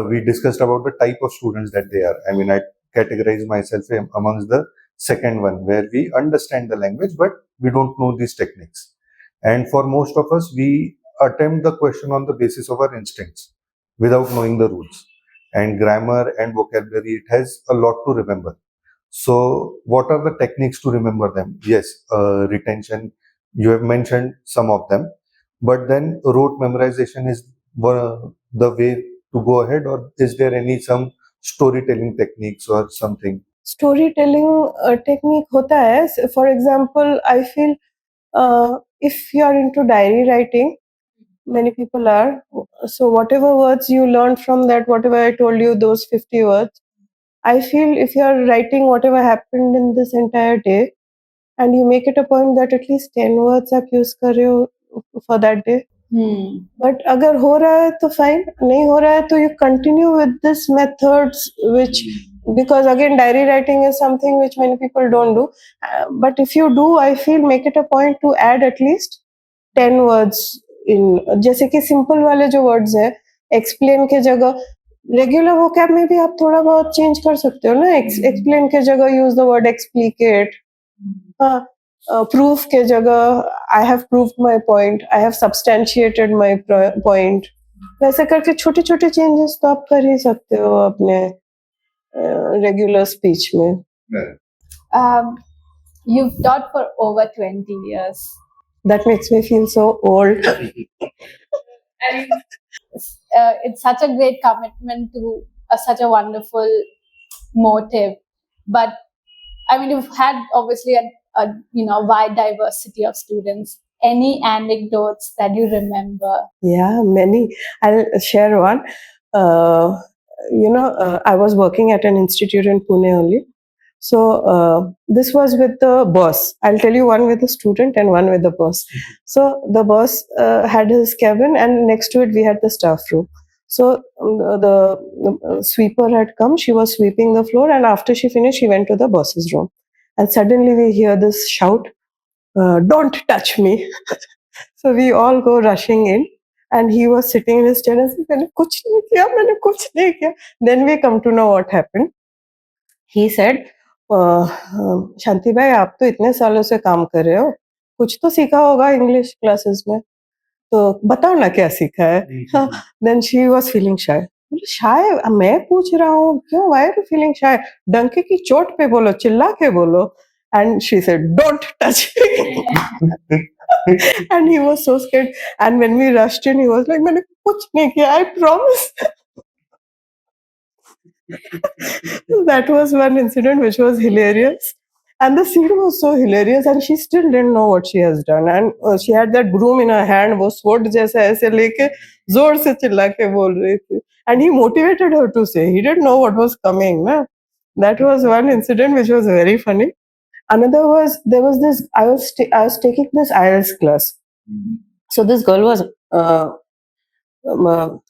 we discussed about the type of students that they are. I mean, I categorize myself amongst the second one, where we understand the language, but we don't know these techniques. And for most of us, we attempt the question on the basis of our instincts without knowing the rules. And grammar and vocabulary, it has a lot to remember. So what are the techniques to remember them? Yes, retention, you have mentioned some of them, but then rote memorization is the way to go ahead, or is there any some storytelling techniques or something? Storytelling technique होता है. For example, I feel if you are into diary writing, many people are. So whatever words you learned from that, whatever I told you, those 50 words, I feel if you are writing whatever happened in this entire day, and you make it a point that at least 10 words आप use कर रहे हो for that day. But अगर हो रहा है तो fine, नहीं हो रहा है तो you continue with this methods, which because again diary writing is something which many people don't do. But if you do, I feel make it a point to add at least 10 words in. जैसे कि simple वाले जो words है, explain के जगह regular vocab में भी आप थोड़ा बहुत चेंज कर सकते हो ना. एक्सप्लेन के जगह यूज द वर्ड एक्सप्लिकेट. हाँ, प्रूफ के जगह I have proved my point, I have substantiated my point. वैसे करके छोटे छोटे चेंजेस तो आप कर ही सकते हो अपने रेगुलर स्पीच में. You've taught for over 20 years. That makes me feel so old. I mean, it's such a great commitment to such a wonderful motive. But I mean, you've had obviously a wide diversity of students. any anecdotes that you remember? Yeah, many. I'll share one. I was working at an institute in Pune only. So this was with the boss. I'll tell you one with the student and one with the boss. So the boss had his cabin, and next to it we had the staff room. So the sweeper had come. She was sweeping the floor, and after she finished, she went to the boss's room. And suddenly we hear this shout, "Don't touch me!" So we all go rushing in, and he was sitting in his chair and said, "मैंने कुछ नहीं किया, मैंने कुछ नहीं किया." Then we come to know what happened. He said, "शांति भाई, आप तो इतने सालों से काम कर रहे हो, कुछ तो सीखा होगा इंग्लिश क्लासेस में, तो बताओ ना क्या सीखा है." Then she was feeling shy. शाय मैं पूछ रहा हूँ, क्यों? Why are you feeling shy? डंके की चोट पे बोलो, चिल्ला के बोलो. And she said, "Don't touch me." And he was so scared. And when we rushed in, he was like, "मैंने कुछ नहीं किया, I promise." That was one incident which was hilarious. And the scene was so hilarious, and she still didn't know what she has done. And she had that broom in her hand, वो sword जैसा ऐसे लेके जोर से चिल्ला के बोल रही थी. And he motivated her to say. He didn't know what was coming. Na? That was one incident which was very funny. Another was, there was this, I was taking this IELTS class. So this girl was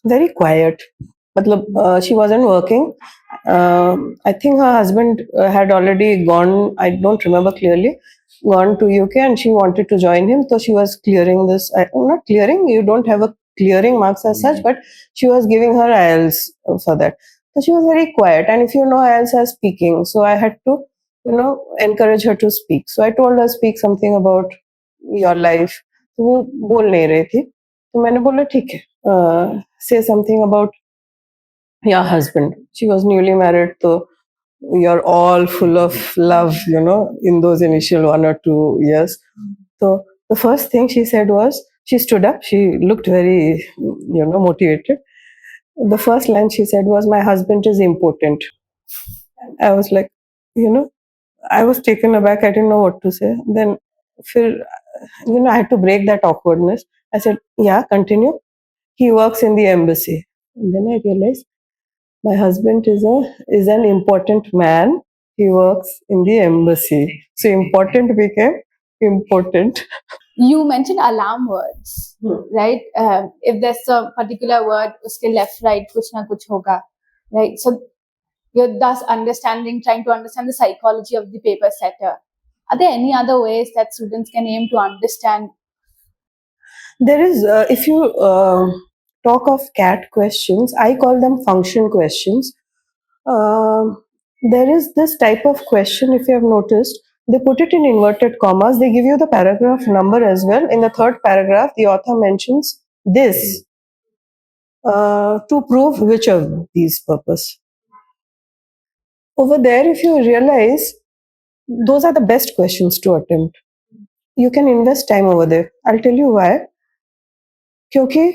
very quiet. She wasn't working. I think her husband had already gone, I don't remember clearly, gone to UK, and she wanted to join him. So she was clearing this, not clearing, you don't have a clearing marks as such, but she was giving her IELTS for that. So she was very quiet. And if you know, IELTS as speaking. So I had to, encourage her to speak. So I told her, speak something about your life. तो वो बोल नहीं रही थी. तो मैंने बोला ठीक है, say something about your husband. She was newly married, so you're all full of love, in those initial 1 or 2 years. So the first thing she said was, she stood up, she looked very, motivated. The first line she said was, "My husband is important." I was like, I was taken aback. I didn't know what to say. Then, I had to break that awkwardness. I said, "Yeah, continue." "He works in the embassy." And then I realized, my husband is an important man. He works in the embassy. So important became important. You mentioned alarm words, right? If there's a particular word, uske left, right, kuch na kuch hoga, right? So you're thus trying to understand the psychology of the paper setter. Are there any other ways that students can aim to understand? There is, if you talk of CAT questions, I call them function questions. There is this type of question, if you have noticed, they put it in inverted commas. They give you the paragraph number as well. In the third paragraph, the author mentions this to prove which of these purpose. Over there, if you realize, those are the best questions to attempt. You can invest time over there. I'll tell you why. Because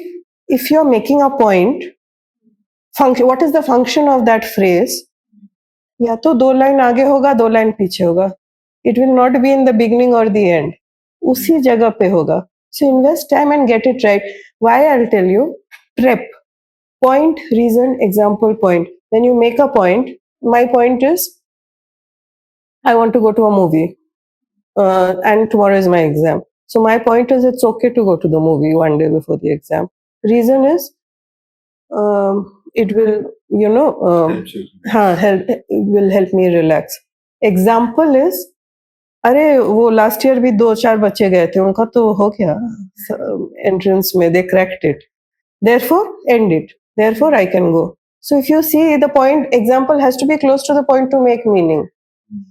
if you're making a point, what is the function of that phrase? या तो 2 line आगे होगा, 2 line पीछे होगा. It will not be in the beginning or the end. उसी जगह पे होगा. So invest time and get it right. Why? I'll tell you. Prep. Point, reason, example, point. When you make a point, my point is, I want to go to a movie. And tomorrow is my exam. So my point is, it's okay to go to the movie one day before the exam. Reason is, it will, it will help me relax. Example is, अरे वो last year भी 2-4 बच्चे गए थे, उनका तो हो गया एंट्रेंस में, they cracked it. Therefore, end it. Therefore, I can go. So if you see, the point example has to be close to the point to make meaning.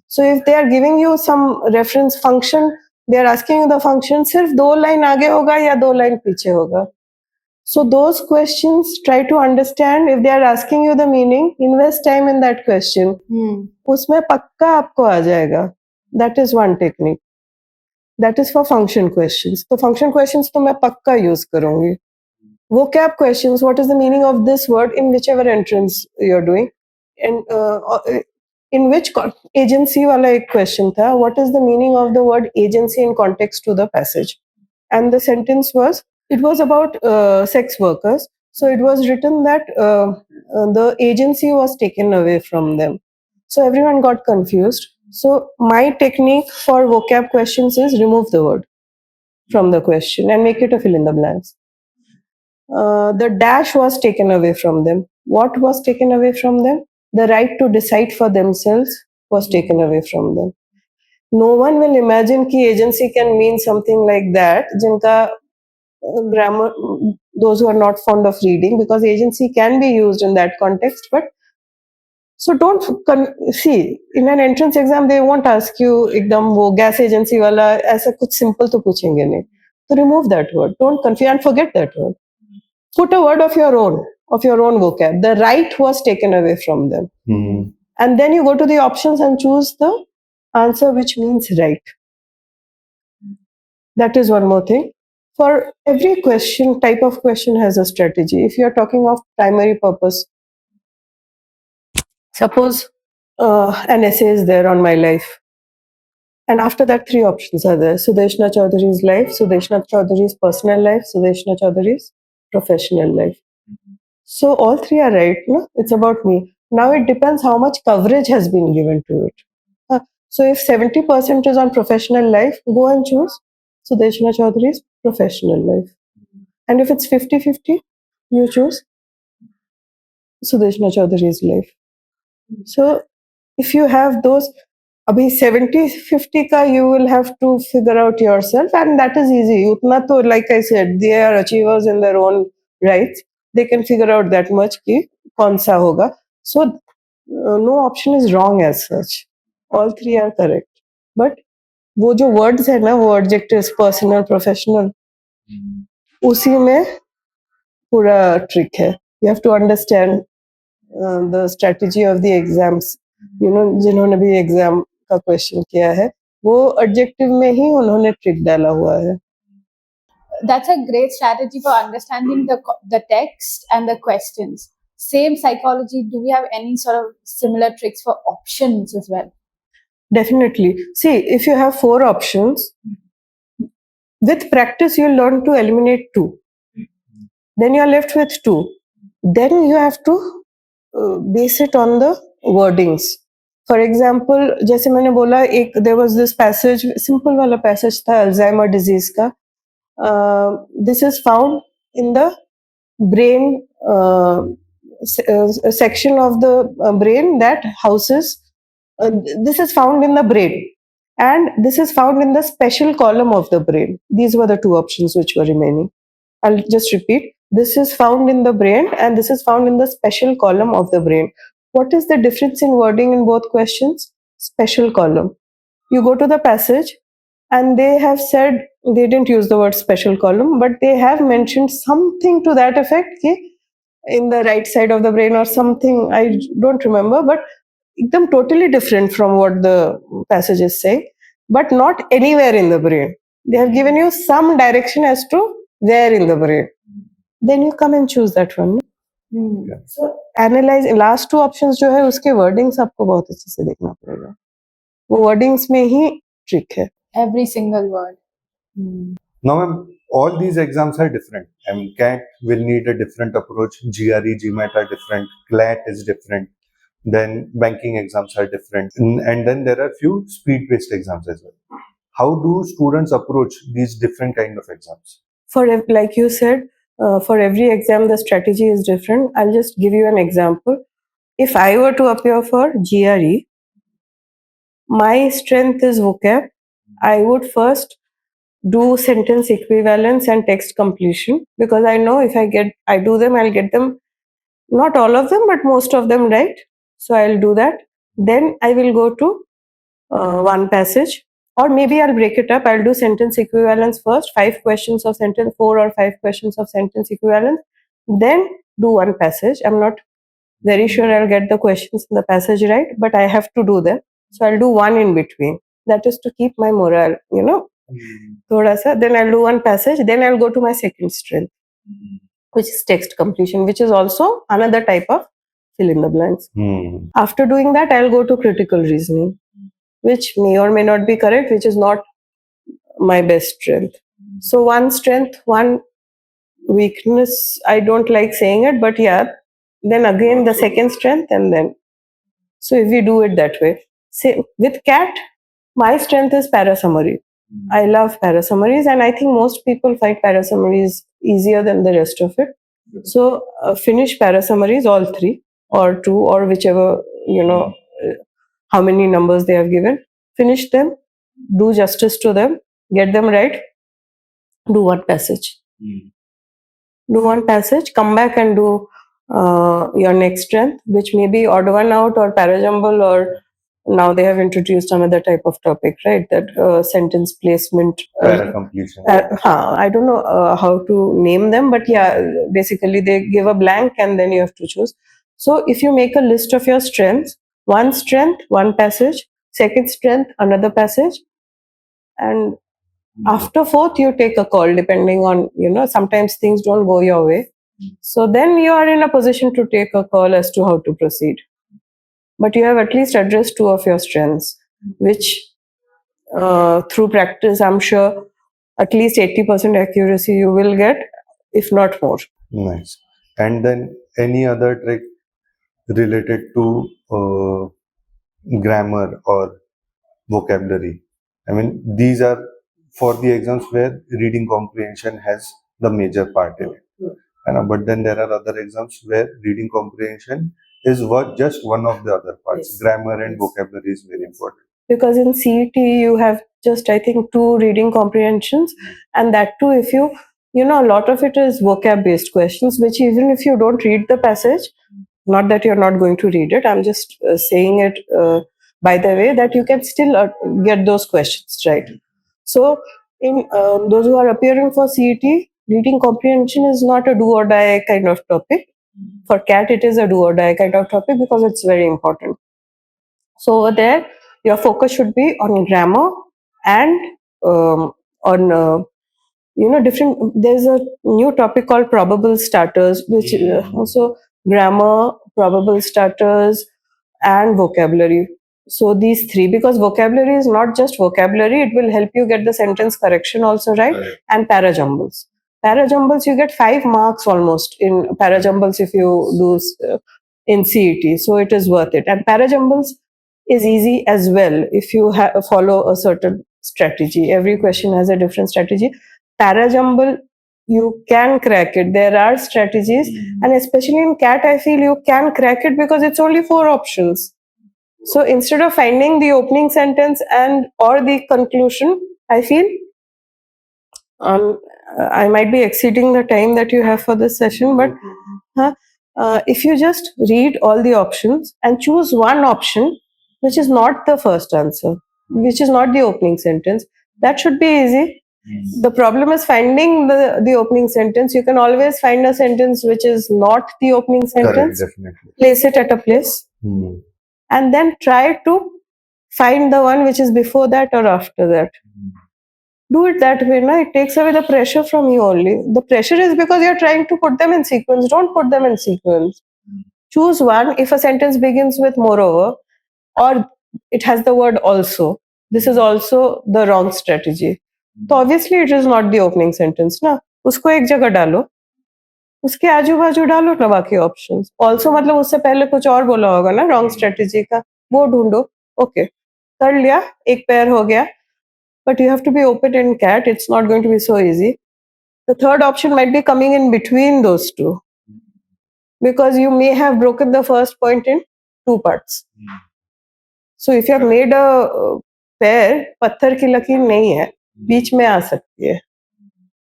So if they are giving you some reference function, they are asking you the function, सिर्फ 2 line आगे होगा या 2 line पीछे होगा. So those questions, try to understand. If they are asking you the meaning, invest time in that question. उसमें पक्का आपको आ जाएगा. That is one technique. That is for function questions. So function questions तो मैं पक्का use करूँगी. Vocab questions, what is the meaning of this word in whichever entrance you're doing? And in which agency वाला एक question था. What is the meaning of the word agency in context to the passage? and the sentence was, it was about sex workers. So it was written that the agency was taken away from them. So everyone got confused. So my technique for vocab questions is remove the word from the question and make it a fill in the blanks. The dash was taken away from them. What was taken away from them? The right to decide for themselves was taken away from them. No one will imagine कि agency can mean something like that. जिनका grammar, those who are not fond of reading, because agency can be used in that context. But so don't see, in an entrance exam they won't ask you एकदम वो gas agency वाला ऐसा कुछ simple तो पूछेंगे नहीं. So remove that word. Don't confuse and forget that word. Put a word of your own vocab. The right was taken away from them. And then you go to the options and choose the answer which means right. That is one more thing. For every question, type of question has a strategy. If you are talking of primary purpose, suppose an essay is there on my life. And after that, 3 options are there. Sudeshna Chaudri's life, Sudeshna Chaudri's personal life, Sudeshna Chaudri's professional life. So all 3 are right. No? It's about me. Now it depends how much coverage has been given to it. So if 70% is on professional life, go and choose Sudeshna Chaudri's professional life. And if it's 50-50, you choose Sudeshna Chaudri's life. So if you have those, abhi 70-50 ka, you will have to figure out yourself, and that is easy. Utna to, like I said, they are achievers in their own rights. They can figure out that much ki kaun sa hoga. So no option is wrong as such. All 3 are correct. But वो जो words है ना, वो adjectives, personal, professional, उसी में पूरा trick है. You have to understand the strategy of the exams. You know, जिन्होंने भी exam का question किया है, वो adjective में ही उन्होंने trick डाला हुआ है. That's a great strategy for understanding the text and the questions. Same psychology. Do we have any sort of similar tricks for options as well? Definitely. See, if you have 4 options, with practice you'll learn to eliminate 2. Then you're left with 2. Then you have to base it on the wordings. For example, जैसे मैंने बोला, there was this passage, simple वाला passage था Alzheimer disease का. This is found in the brain section of the brain that houses. This is found in the brain, and this is found in the special column of the brain. These were the 2 options which were remaining. I'll just repeat. This is found in the brain, and this is found in the special column of the brain. What is the difference in wording in both questions? Special column. You go to the passage, and they have said, they didn't use the word special column, but they have mentioned something to that effect in the right side of the brain or something. I don't remember, but एकदम totally different from what the passage is saying, but not anywhere in the brain. They have given you some direction as to where in the brain. Then you come and choose that one. So analyze last 2 options जो है उसके wordings आपको बहुत अच्छे से देखना पड़ेगा. वो wordings में ही trick है. Every single word. Now, ma'am, all these exams are different. I mean, CAT will need a different approach. GRE, GMAT are different. CLAT is different. Then banking exams are different. And then there are few speed-based exams as well. How do students approach these different kind of exams? Like you said, for every exam, the strategy is different. I'll just give you an example. If I were to appear for GRE, my strength is vocab. I would first do sentence equivalence and text completion, because I know if I do them, I'll get them, not all of them, but most of them right. So I'll do that. Then I will go to one passage, or maybe I'll break it up. I'll do sentence equivalence first, 5 questions of sentence, 4 or 5 questions of sentence equivalence, then do one passage. I'm not very sure I'll get the questions in the passage right, but I have to do them. So I'll do one in between. That is to keep my morale, thoda sa. Then I'll do one passage. Then I'll go to my second strength, which is text completion, which is also another type of fill in the blanks. After doing that, I'll go to critical reasoning, which may or may not be correct, which is not my best strength. So one strength, one weakness. I don't like saying it, but yeah. Then again, the second strength, and then. So if we do it that way, say with cat, my strength is para summary. I love para summaries, and I think most people find para summaries easier than the rest of it. So finish para summaries, all three or two or whichever how many numbers they have given. Finish them, do justice to them, get them right. Do one passage. Do one passage. Come back and do your next strength, which may be odd one out or parajumble, or now they have introduced another type of topic, right? That sentence placement. Para completion. I don't know how to name them, but yeah, basically they give a blank and then you have to choose. So if you make a list of your strengths, one passage, second strength, another passage, and after fourth you take a call depending on, sometimes things don't go your way. So then you are in a position to take a call as to how to proceed. But you have at least addressed two of your strengths, which through practice, I'm sure at least 80% accuracy you will get, if not more. Nice. And then any other trick related to grammar or vocabulary? I mean, these are for the exams where reading comprehension has the major part in it. But then there are other exams where reading comprehension is just one of the other parts. Yes. Grammar and Yes. vocabulary is very important. Because in CET you have just, I think, 2 reading comprehensions, and that too, if you a lot of it is vocab based questions, which even if you don't read the passage, not that you're not going to read it, I'm just saying it by the way that you can still get those questions right. So in those who are appearing for CET, reading comprehension is not a do or die kind of topic. For CAT it is a do or die kind of topic because it's very important. So over there, your focus should be on grammar and on different. There's a new topic called probable starters, which also grammar, probable starters, and vocabulary. So these three, because vocabulary is not just vocabulary, it will help you get the sentence correction also right, and parajumbles. Parajumbles, you get 5 marks almost in parajumbles if you do in CET. So it is worth it. And parajumbles is easy as well if you follow a certain strategy. Every question has a different strategy. Parajumble, you can crack it. There are strategies, and especially in CAT, I feel you can crack it because it's only 4 options. So instead of finding the opening sentence and or the conclusion, I feel I might be exceeding the time that you have for this session, but if you just read all the options and choose one option which is not the first answer, which is not the opening sentence, that should be easy. The problem is finding the opening sentence. You can always find a sentence which is not the opening sentence. Correct, definitely. Place it at a place, and then try to find the one which is before that or after that. Do it that way, na? It takes away the pressure from you only. The pressure is because you're trying to put them in sequence. Don't put them in sequence. Choose one. If a sentence begins with moreover, or it has the word also, this is also the wrong strategy. So obviously it is not the opening sentence, ना? उसको एक जगह डालो, उसके आजू बाजू डालो ना बाकी ऑप्शंस. ऑल्सो मतलब उससे पहले कुछ और बोला होगा ना रॉन्ग स्ट्रेटेजी का, वो ढूंढो. ओके, कर लिया, एक पैर हो गया. But you have to be open in CAT. It's not going to be so easy. The third option might be coming in between those two, because you may have broken the first point in 2 parts. So if you have made a pair, पत्थर की लकीर नहीं है, बीच में आ सकती है.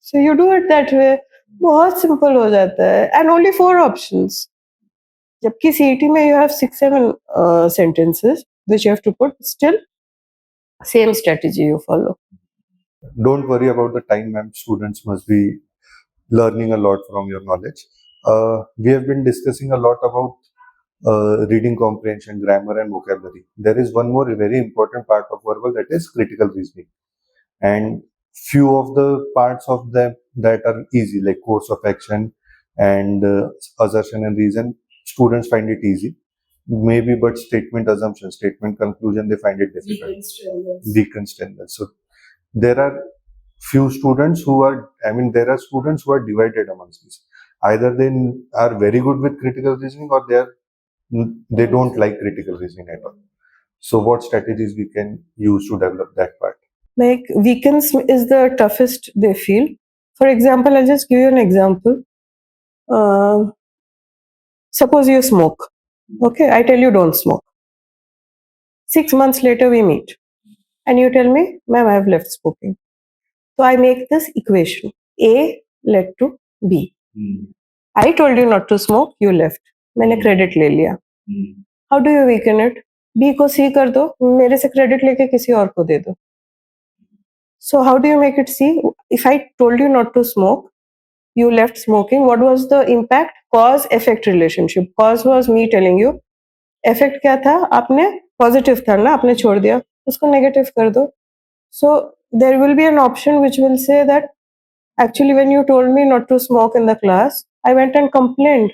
So you do it that way. बहुत simple हो जाता है, and only 4 options. जबकि CET में you have 6-7 sentences which you have to put. Still, same strategy you follow. Don't worry about the time, ma'am. Students must be learning a lot from your knowledge. We have been discussing a lot about reading comprehension, grammar, and vocabulary. There is one more very important part of verbal, that is critical reasoning. And few of the parts of them that are easy, like course of action and assertion and reason, students find it easy. Maybe, but statement assumption, statement conclusion, they find it difficult. Deconstruct. So there are few students who are, there are students who are divided amongst these. Either they are very good with critical reasoning, or they don't like critical reasoning at all. So what strategies we can use to develop that part? Like weekends is the toughest they feel. For example, I'll just give you an example. Suppose you smoke. Okay, I tell you don't smoke. 6 months later, we meet. And you tell me, ma'am, I have left smoking. So I make this equation. A led to B. I told you not to smoke, you left. मैंने credit ले लिया. How do you weaken it? B को C कर दो, मेरे से credit लेके किसी और को दे दो. So how do you make it C? If I told you not to smoke, you left smoking, what was the impact? Cause effect relationship. Cause was me telling you. Effect क्या था? आपने positive था ना, आपने छोड़ दिया, उसको negative कर दो. So there will be an option which will say that actually when you told me not to smoke in the class, I went and complained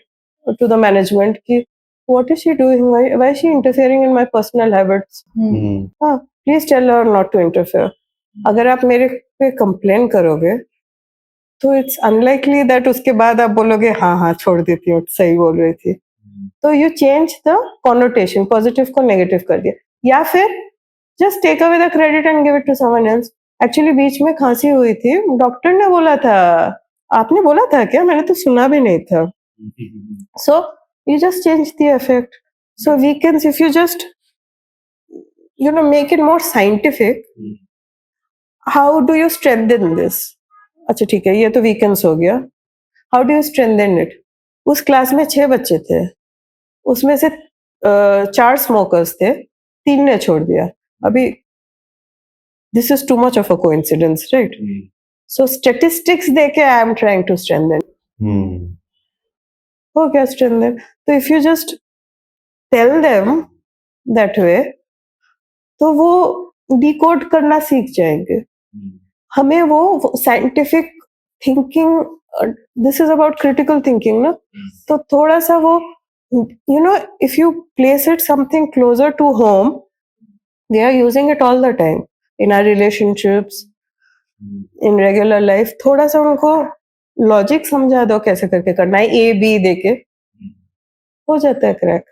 to the management कि what is she doing? Why is she interfering in my personal habits? Please tell her not to interfere. अगर आप मेरे पे complain करोगे तो it's unlikely that उसके बाद आप बोलोगे हाँ हाँ छोड़ देती हूँ, सही बोल रही थी. तो you change the connotation, positive को नेगेटिव कर दिया. या फिर just take away the credit and give it to someone else. Actually बीच में खांसी हुई थी, डॉक्टर ने बोला था. आपने बोला था क्या? मैंने तो सुना भी नहीं था. सो you just change the effect. So weekends, if you just make it more scientific, how do you strengthen this? अच्छा ठीक है, ये तो weekends हो गया. How do you strengthen it? उस क्लास में 6 बच्चे थे, उसमें से 4 smokers थे, 3 ने छोड़ दिया. अभी this is too much of a coincidence, right? So statistics देके I am trying to strengthen. हो गया strengthen. तो if you just tell them that way, तो वो डिकोड करना सीख जाएंगे. हमें वो scientific thinking, this is about critical thinking ना, तो थोड़ा सा वो if you place it something closer to home, they are using it all the time in our relationships, in regular life. थोड़ा सा उनको लॉजिक समझा दो कैसे करके करना है, ए बी देके हो जाता है crack.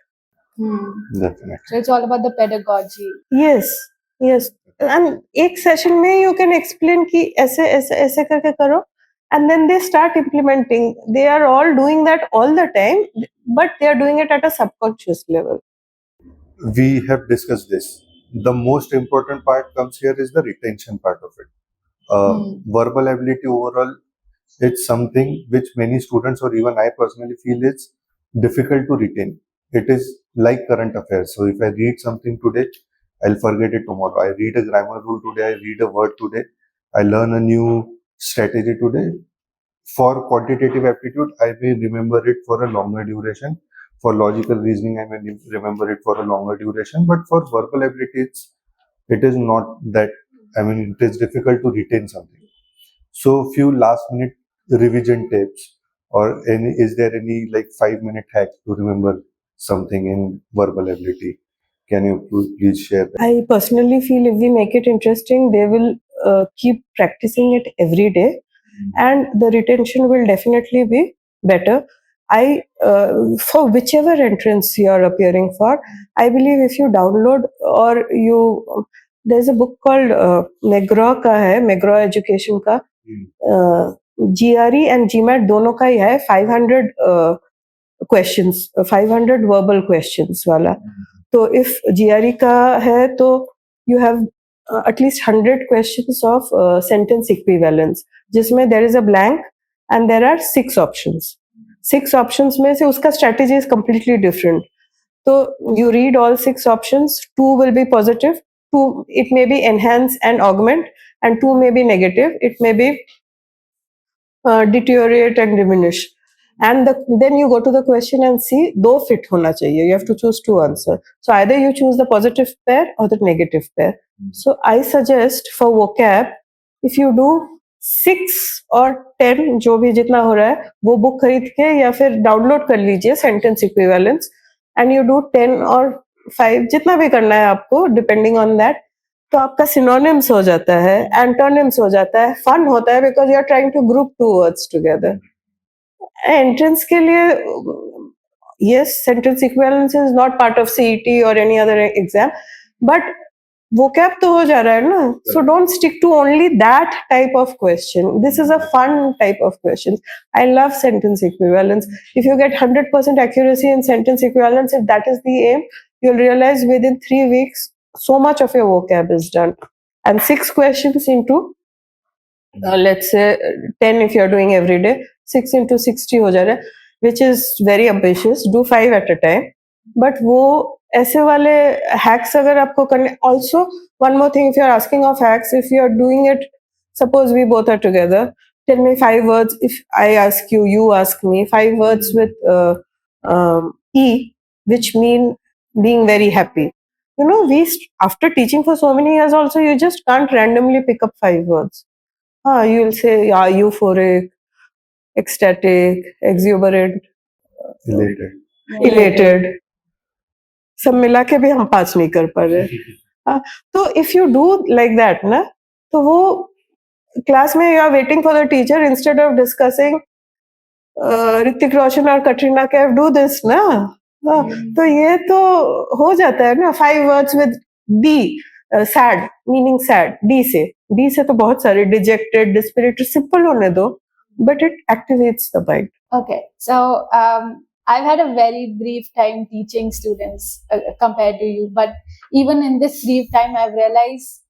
So it's all about the pedagogy. Yes. And एक सेशन में you can explain कि ऐसे ऐसे ऐसे करके करो, and then they start implementing. They are all doing that all the time, but they are doing it at a subconscious level. We have discussed this. The most important part comes here is the retention part of it. Verbal ability overall, it's something which many students, or even I personally feel, it's difficult to retain. It is like current affairs. So if I read something today, I'll forget it tomorrow. I read a grammar rule today, I read a word today, I learn a new strategy today. For quantitative aptitude, I may remember it for a longer duration. For logical reasoning, I may remember it for a longer duration. But for verbal ability, it is not that. It is difficult to retain something. So few last minute revision tips, or is there any 5-minute hack to remember something in verbal ability? Can you please share that? I personally feel if we make it interesting, they will keep practicing it every day, and the retention will definitely be better. For whichever entrance you are appearing for, I believe if you download or there's a book called McGraw का है, McGraw Education का, GRE and GMAT दोनों का ही है, 500 questions, 500 verbal questions वाला. तो if GRE का है तो you have at least 100 questions of sentence equivalence, जिसमें there is a blank and there are 6 options. 6 options में से उसका strategy is completely different. So you read all 6 options, 2 will be positive, 2 it may be enhance and augment, and 2 may be negative, it may be deteriorate and diminish. And then you go to the question and see, दो fit होना चाहिए. You have to choose 2 answers. So either you choose the positive pair or the negative pair. So I suggest for vocab, if you do 6 or 10, जो भी जितना हो रहा है, वो बुक खरीद के या फिर डाउनलोड कर लीजिए sentence equivalence, and you do 10 or 5, जितना भी करना है आपको, depending on that. तो आपका सिनोनिम्स हो जाता है, एंटोनिम्स हो जाता है, फन होता है because you are trying to group two words together. Entrance के लिए yes, sentence equivalence is not part of CET or any other exam, but vocab तो हो जा रहा है ना. So don't stick to only that type of question. This is a fun type of question. I love sentence equivalence. If you get 100% accuracy in sentence equivalence, if that is the aim, you'll realize within 3 weeks so much of your vocab is done. And 6 questions into let's say 10 if you're doing every day, 6 into 60 हो जा रहा है, which is very ambitious. Do 5 at a time. But वो ऐसे वाले hacks अगर आपको करने, also one more thing, if you're asking of hacks, if you're doing it, suppose we both are together, tell me 5 words. If I ask you, you ask me 5 words with E, which mean being very happy. You know, after teaching for so many years also, you just can't randomly pick up 5 words. You'll say, yeah, euphoric, ecstatic, exuberant, elated. सब मिला के भी हम 5 नहीं कर पा रहे. तो if you do like that ना, तो वो क्लास में you are waiting for the teacher instead of discussing Hrithik Roshan और कटरीना कैफ do this ना. तो ये तो हो जाता है ना. 5 words with D, sad, meaning sad, D से तो बहुत सारे, dejected, dispirited, simple होने दो, but it activates the mind. Okay, so I've had a very brief time teaching students compared to you, but even in this brief time, I've realized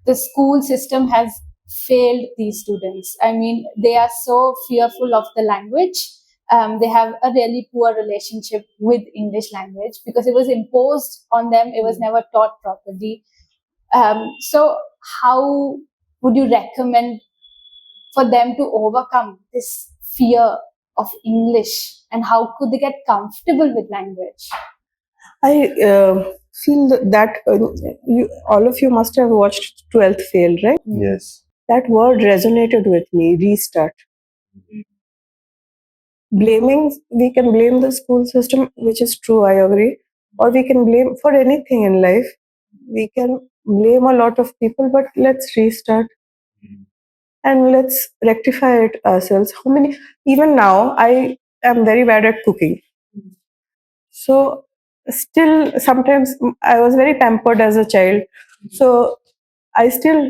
the school system has failed these students. I mean, they are so fearful of the language. They have a really poor relationship with English language because it was imposed on them. It was never taught properly. So how would you recommend for them to overcome this fear of English, and how could they get comfortable with language? I feel that all of you must have watched 12th Fail, right? Yes. That word resonated with me, restart. We can blame the school system, which is true, I agree, or we can blame for anything in life. We can blame a lot of people, but let's restart. And let's rectify it ourselves. Even now, I am very bad at cooking. So still, sometimes I was very pampered as a child. So I still,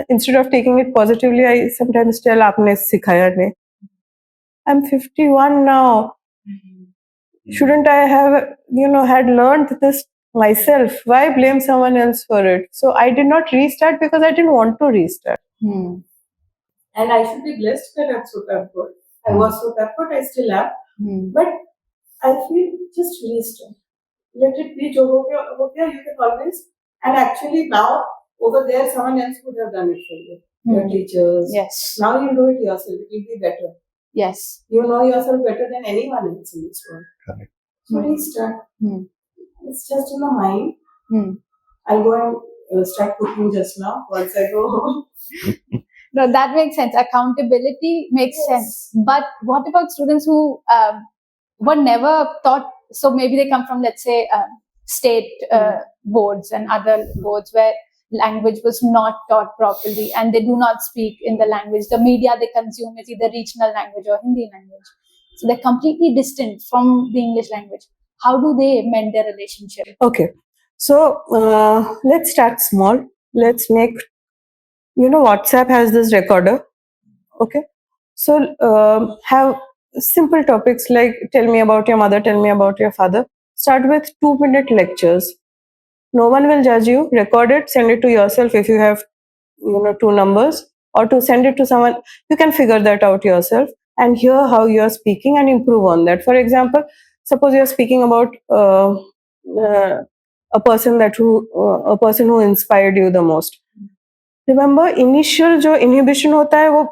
instead of taking it positively, I sometimes tell, aapne sikhaya nahi. I'm 51 now. Shouldn't I have, had learned this myself? Why blame someone else for it? So I did not restart because I didn't want to restart. And I should be blessed that I'm so pampered. I was so pampered, I still am. But I feel just restart. Let it be, jo ho gaya, you can always. And actually now, over there, someone else would have done it for you. Your teachers. Yes. Now you do it yourself. It will be better. Yes. You know yourself better than anyone else in this world. Correct. So restart. It's just in the mind. I'll go and start cooking just now once I go home. No, that makes sense. Accountability makes sense. But what about students who were never taught? So maybe they come from, let's say, state boards and other boards where language was not taught properly and they do not speak in the language. The media they consume is either regional language or Hindi language. So they're completely distant from the English language. How do they mend their relationship? Okay. So let's start small. Let's make, WhatsApp has this recorder. Okay. So have simple topics like tell me about your mother, tell me about your father. Start with 2-minute lectures. No one will judge you. Record it, send it to yourself if you have, 2 numbers, or to send it to someone. You can figure that out yourself and hear how you are speaking and improve on that. For example, suppose you are speaking about a person who inspired you the most. Remember, initial जो inhibition होता है वो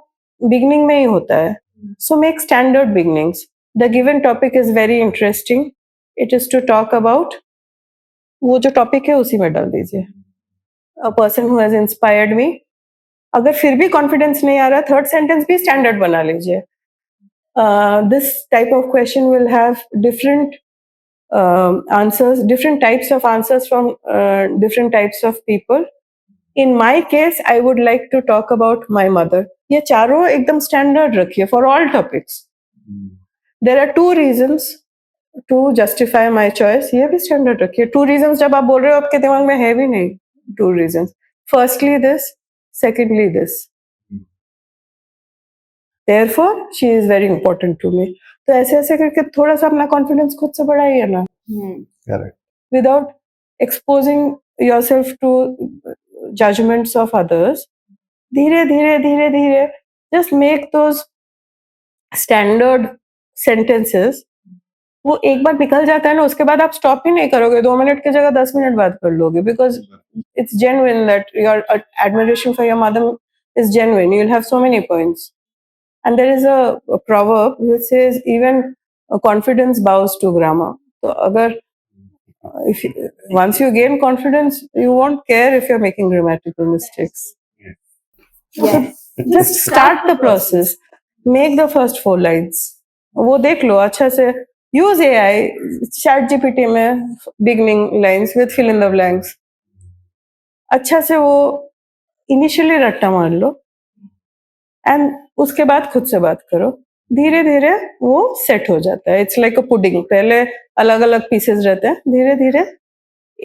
beginning में ही होता है. So make standard beginnings. The given topic is very interesting. It is to talk about. वो जो topic है उसी में डाल दीजिए. A person who has inspired me. अगर फिर भी कॉन्फिडेंस नहीं आ रहा, थर्ड सेंटेंस भी स्टैंडर्ड बना लीजिए. This type of question will have different answers, different types of answers from different types of people. In my case, I would like to talk about my mother. ये चारों एकदम standard रखिए for all topics. There are two reasons to justify my choice. ये भी standard रखिए. Two reasons जब आप बोल रहे हो आपके दिमाग में है भी नहीं. Two reasons. Firstly this, secondly this. Therefore, she is very important to me. तो ऐसे ऐसे करके थोड़ा सा अपना confidence खुद से बढ़ाइए ना. Correct. Without exposing yourself to judgments of others, धीरे धीरे धीरे धीरे just make those standard sentences. वो एक बार निकल जाता है ना, उसके बाद आप स्टॉप ही नहीं करोगे. 2 मिनट की जगह 10 मिनट बात कर लोगे, because it's genuine that your admiration for your mother is genuine. You'll have so many points. And there is a proverb which says even confidence bows to grammar. So agar once you gain confidence, you won't care if you're making grammatical mistakes. Yes. Just start the process. Make the first 4 lines. वो देख लो अच्छा से. Use AI, ChatGPT में beginning lines with fill in the blanks. अच्छा से वो initially रट्टा मार लो. And उसके बाद खुद से बात करो. धीरे धीरे वो सेट हो जाता है. It's like a pudding. पहले अलग अलग pieces रहते हैं. धीरे धीरे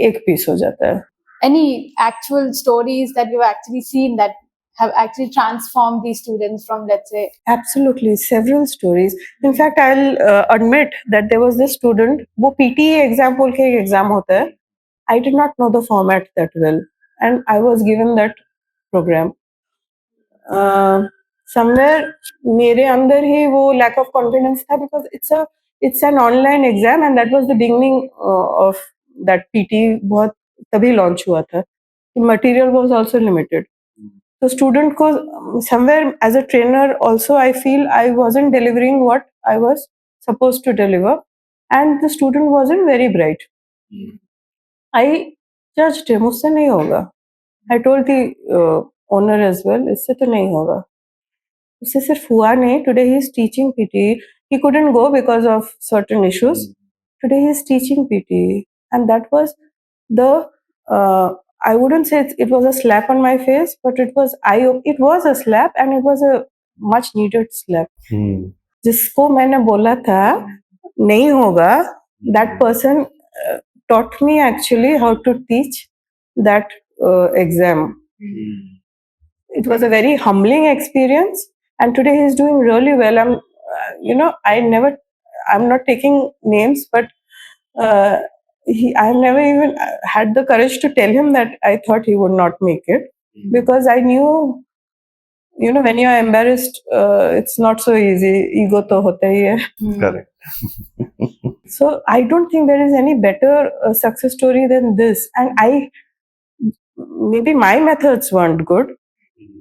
एक piece हो जाता है. Any actual stories that you've actually seen that have actually transformed these students from, let's say? Absolutely, several stories. In fact, I'll admit that there was this student. वो PTE exam बोल के एक exam होता है. I did not know the format that well, and I was given that program. Somewhere मेरे अंदर ही वो lack of confidence था, because it's an online exam, and that was the beginning of that PTE. बहुत तभी launch हुआ था. Material was also limited. So student को somewhere as a trainer also I feel I wasn't delivering what I was supposed to deliver, and the student wasn't very bright. I judged him. उससे नहीं होगा. I told the owner as well, इससे तो नहीं होगा. उससे सिर्फ हुआ नहीं. Today he is teaching PT. He couldn't go because of certain issues. Today he is teaching PT, and that was the I wouldn't say it was a slap on my face, but it was a slap, and it was a much needed slap. जिसको मैंने बोला था नहीं होगा, that person taught me actually how to teach that exam. It was a very humbling experience, and today he is doing really well. I'm not taking names, but I've never even had the courage to tell him that I thought he would not make it, because I knew, when you are embarrassed, it's not so easy. Ego to hota hi hai. Correct. So I don't think there is any better success story than this. And maybe my methods weren't good,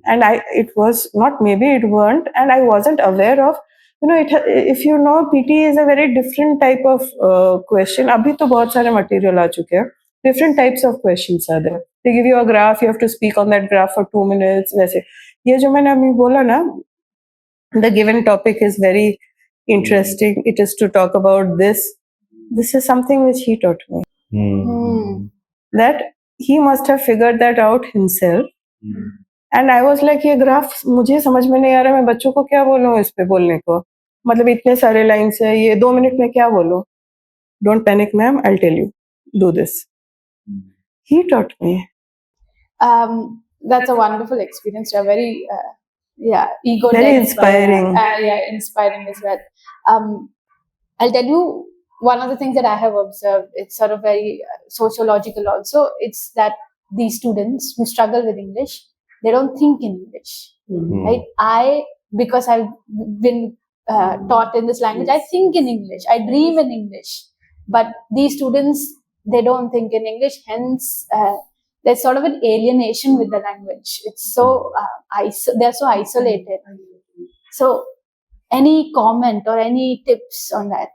and it weren't, and I wasn't aware of. If you know, PT is a very different type of question. अभी तो बहुत सारे material आ चुके हैं. Different types of questions are there. They give you a graph. You have to speak on that graph for 2 minutes. वैसे ये जो मैंने अभी बोला ना, the given topic is very interesting. It is to talk about this. This is something which he taught me. That he must have figured that out himself. And I was like, ये graph मुझे समझ में नहीं आ रहा, मैं बच्चों को क्या बोलूँ इस पे बोलने को. मतलब इतने सारे लाइन्स है, ये 2 मिनट में क्या बोलूँ. Don't panic, ma'am. I'll tell you. Do this. He taught me. That's a wonderful experience. You're very, ego. Very inspiring. Inspiring as well. I'll tell you one of the things that I have observed. It's sort of very sociological also. It's that these students who struggle with English, they don't think in English, right? Because I've been taught in this language, I think in English, I dream in English. But these students, they don't think in English. Hence, there's sort of an alienation with the language. It's so they're so isolated. So, any comment or any tips on that?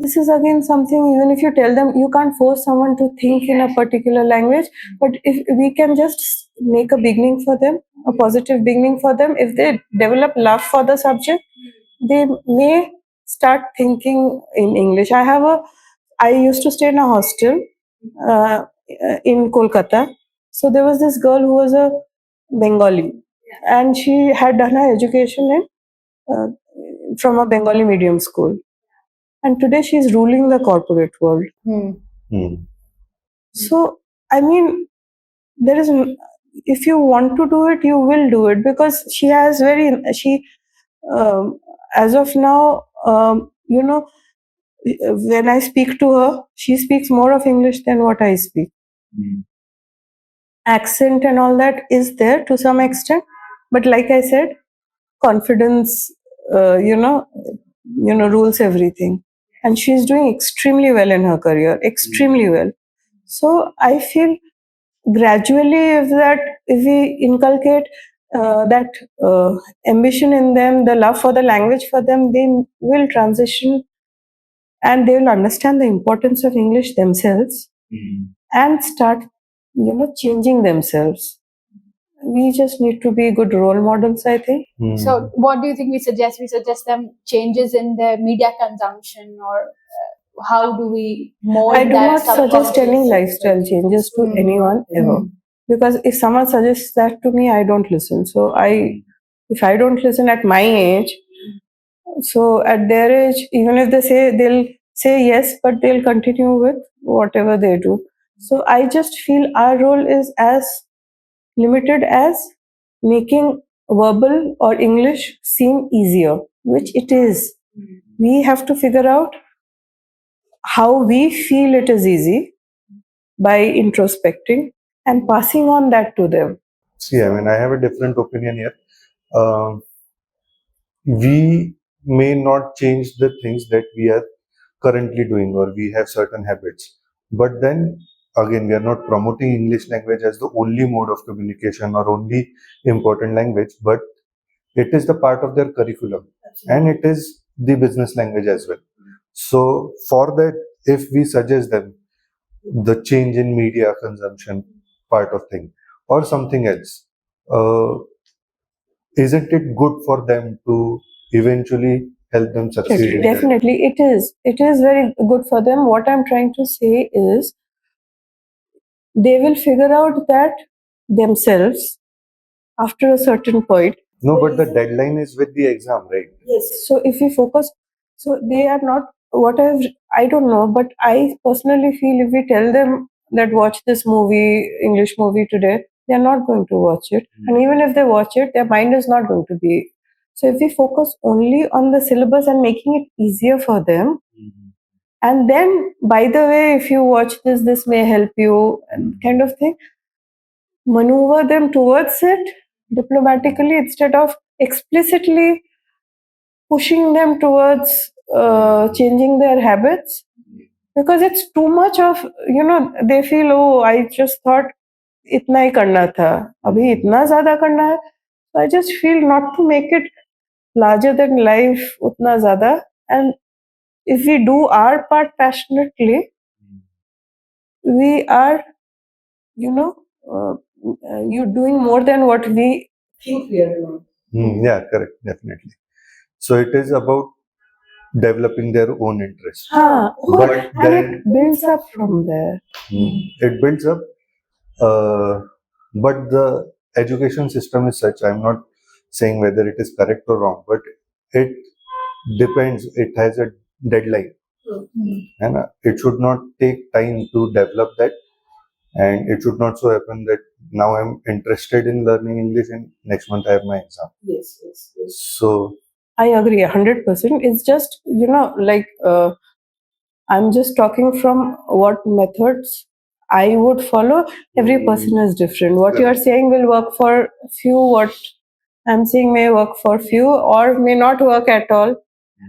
This is again something, even if you tell them, you can't force someone to think in a particular language, but if we can just make a beginning for them, a positive beginning for them, if they develop love for the subject, they may start thinking in English. I used to stay in a hostel uh, in Kolkata. So there was this girl who was a Bengali, and she had done her education in from a Bengali medium school, and today she's ruling the corporate world. So I mean, there is if you want to do it, you will do it, because she has she as of now, when I speak to her, she speaks more of English than what I speak. Accent and all that is there to some extent, but like I said, confidence, rules everything, and she's doing extremely well in her career, extremely well. So I feel gradually, if we inculcate that ambition in them, the love for the language for them, they will transition and they will understand the importance of English themselves and start, changing themselves. We just need to be good role models, I think. So, what do you think we suggest? We suggest them changes in their media consumption, or how do we mold I do that not suggest any subconscious? lifestyle changes to anyone ever, because if someone suggests that to me, I don't listen. So if I don't listen at my age, so at their age, even if they'll say yes, but they'll continue with whatever they do. So I just feel our role is as limited as making verbal or English seem easier, which it is. We have to figure out how we feel it is easy by introspecting and passing on that to them. See, I mean, I have a different opinion here. We may not change the things that we are currently doing, or we have certain habits, but then again, we are not promoting English language as the only mode of communication or only important language, but it is the part of their curriculum. And it is the business language as well. So for that, if we suggest them the change in media consumption part of thing or something else, isn't it good for them to eventually help them succeed? Definitely, it is. It is very good for them. What I'm trying to say is, they will figure out that themselves after a certain point. No, but the deadline is with the exam, right? Yes. So if we focus, so they are not I don't know, but I personally feel if we tell them that watch this English movie today, they are not going to watch it. And even if they watch it, their mind is not going to be. So if we focus only on the syllabus and making it easier for them, and then, by the way, if you watch this may help you, and kind of thing, maneuver them towards it diplomatically instead of explicitly pushing them towards changing their habits, because it's too much of, they feel, oh, I just thought इतना ही करना था, अभी इतना ज़्यादा करना है. So I just feel not to make it larger than life उतना ज़्यादा, and if we do our part passionately, we are, you're doing more than what we think we are doing. Yeah, correct, definitely. So it is about developing their own interests. But and it builds up from there. It builds up, but the education system is such. I'm not saying whether it is correct or wrong, but it depends. It has a deadline, and it should not take time to develop that. And it should not so happen that now I'm interested in learning English and next month I have my exam. Yes. So I agree 100%. It's just, like, I'm just talking from what methods I would follow. Every person is different. What you are saying will work for few, what I'm saying may work for few, or may not work at all.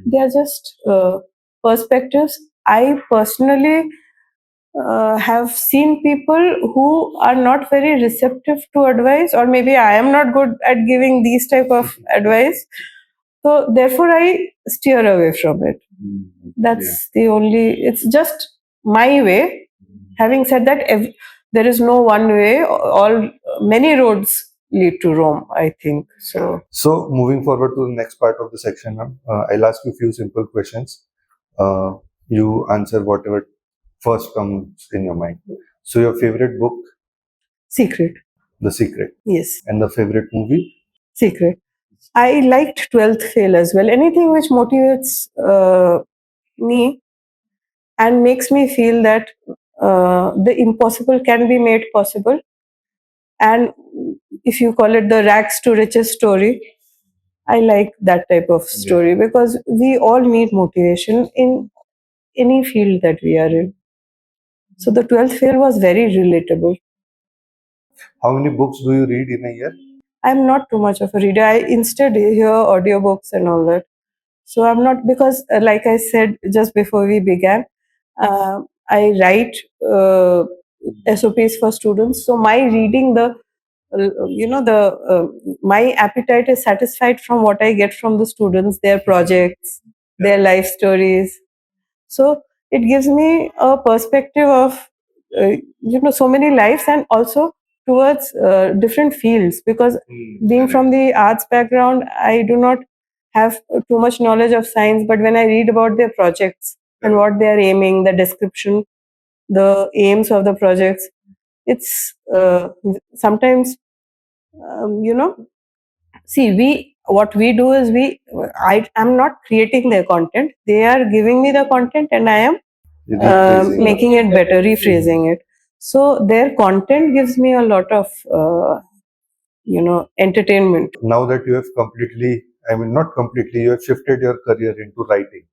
They are just perspectives. I personally have seen people who are not very receptive to advice, or maybe I am not good at giving these type of advice. So therefore, I steer away from it. That's the only. It's just my way. Having said that, there is no one way. All many roads lead to Rome, I think. So moving forward to the next part of the section, ma'am, I'll ask you a few simple questions. You answer whatever first comes in your mind. So your favorite book, Secret. The Secret, Yes, and the favorite movie? Secret. I liked 12th Fail as well. Anything which motivates me and makes me feel that the impossible can be made possible. And if you call it the rags to riches story, I like that type of story because we all need motivation in any field that we are in. So the 12th fail was very relatable. How many books do you read in a year? I'm not too much of a reader. I instead hear audiobooks and all that. So I'm not, because like I said just before we began, I write SOPs for students. So my reading, my appetite is satisfied from what I get from the students, their projects, their life stories. So it gives me a perspective of so many lives, and also towards different fields, because being from the arts background, I do not have too much knowledge of science, but when I read about their projects and what they are aiming, the description, the aims of the projects, it's sometimes see, what we do is I am not creating their content, they are giving me the content and I am making it better, rephrasing it. So their content gives me a lot of entertainment. Now that you have completely, I mean, not completely, you have shifted your career into writing.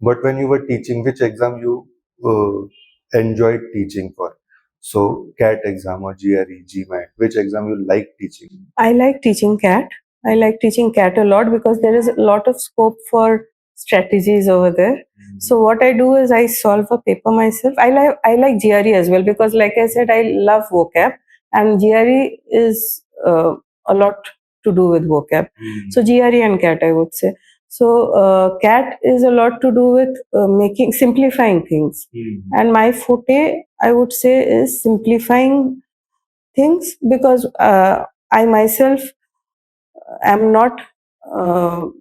But when you were teaching, which exam you enjoyed teaching for? So, CAT exam or GRE, GMAT, which exam you like teaching? I like teaching CAT. I like teaching CAT a lot because there is a lot of scope for strategies over there. So what I do is I solve a paper myself. I like GRE as well because, like I said, I love vocab, and GRE is a lot to do with vocab. So GRE and CAT, I would say. So CAT is a lot to do with simplifying things, and my forte, I would say, is simplifying things, because I myself am not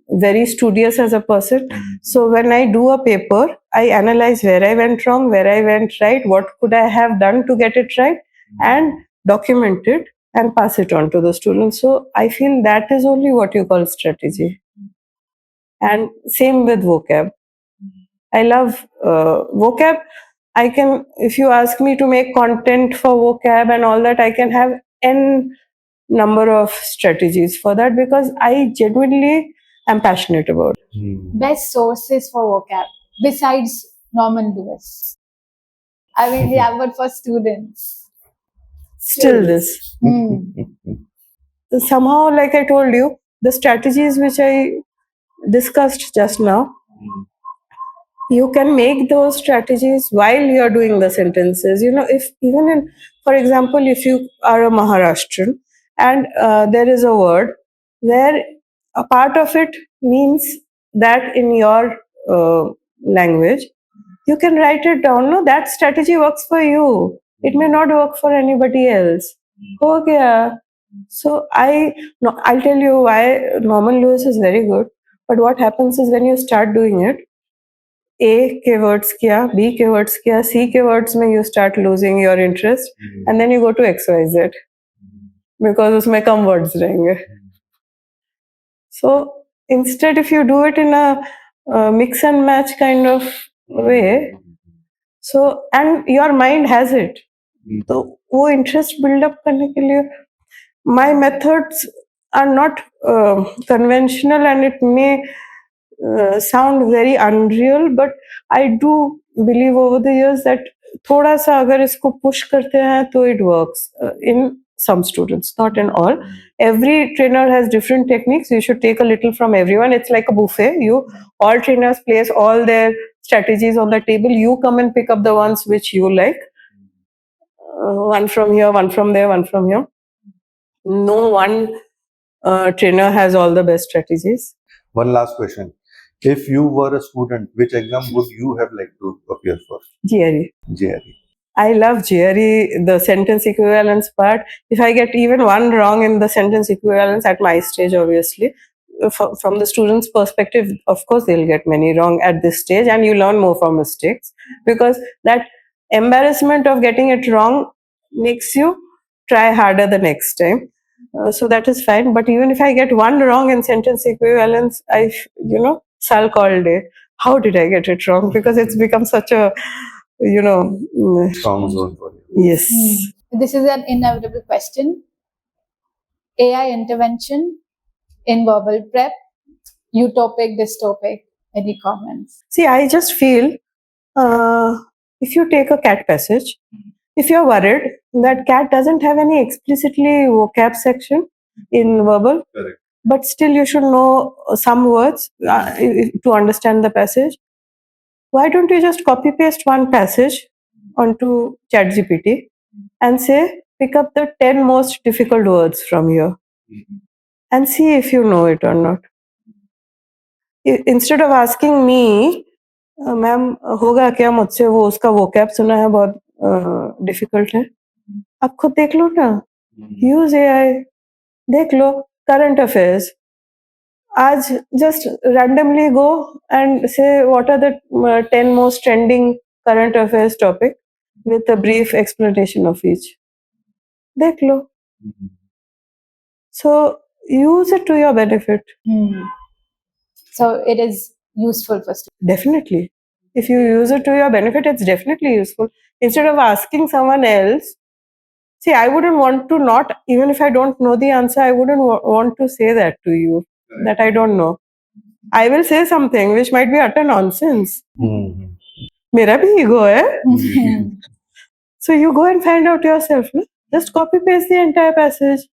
very studious as a person. So when I do a paper, I analyze where I went wrong, where I went right, what could I have done to get it right, and document it and pass it on to the students. So I feel that is only what you call strategy. And same with vocab. I love vocab. I can, if you ask me to make content for vocab and all that, I can have n number of strategies for that because I genuinely am passionate about it. Best sources for vocab besides Norman Lewis. I mean, yeah, but for students. Still this. Somehow, like I told you, the strategies which I discussed just now, you can make those strategies while you're doing the sentences. If even in, for example, if you are a Maharashtrian and there is a word where a part of it means that in your language, you can write it down. No, that strategy works for you. It may not work for anybody else. Ho gaya. So I'll tell you why Norman Lewis is very good. But what happens is when you start doing it, A के words किया, B के words किया, C के words में you start losing your interest, and then you go to XYZ because उसमें कम words रहेंगे. So instead, if you do it in a mix and match kind of way, so and your mind has it, तो वो interest build up करने के लिए my methods are not conventional, and it may sound very unreal, but I do believe over the years that थोड़ा सा अगर इसको push करते हैं तो it works in some students, not in all. Every trainer has different techniques. You should take a little from everyone. It's like a buffet. All trainers place all their strategies on the table. You come and pick up the ones which you like. One from here, one from there, one from here. No one trainer has all the best strategies. One last question. If you were a student, which exam would you have liked to appear for? GRE. GRE. I love GRE, the sentence equivalence part. If I get even one wrong in the sentence equivalence at my stage, obviously, from the student's perspective, of course, they'll get many wrong at this stage, and you learn more from mistakes because that embarrassment of getting it wrong makes you try harder the next time. So that is fine. But even if I get one wrong in sentence equivalence, sulk all day. How did I get it wrong? Because it's become such a, Strong zone for you. yes. This is an inevitable question. AI intervention in verbal prep, utopic, dystopic. Any comments? See, I just feel if you take a cat passage, if you're worried that cat doesn't have any explicitly vocab section in verbal, Correct. but still you should know some words to understand the passage, why don't you just copy paste one passage onto ChatGPT and say, pick up the 10 most difficult words from here and see if you know it or not. Instead of asking me, ma'am होगा क्या मुझसे, वो उसका vocab सुना है बहुत difficult है, आप खुद देख लो ना, यूज एआई, देख लो करंट अफेयर्स, आज just randomly go and say what are the 10 most trending current affairs topic with a brief explanation of each. देख लो. So use it to your benefit. So it is useful for students. Definitely. If you use it to your benefit, it's definitely useful. Instead of asking someone else, see, I wouldn't want to not, even if I don't know the answer, I wouldn't want to say that to you, that I don't know. I will say something which might be utter nonsense. मेरा भी ego है. So you go and find out yourself. No? Just copy paste the entire passage.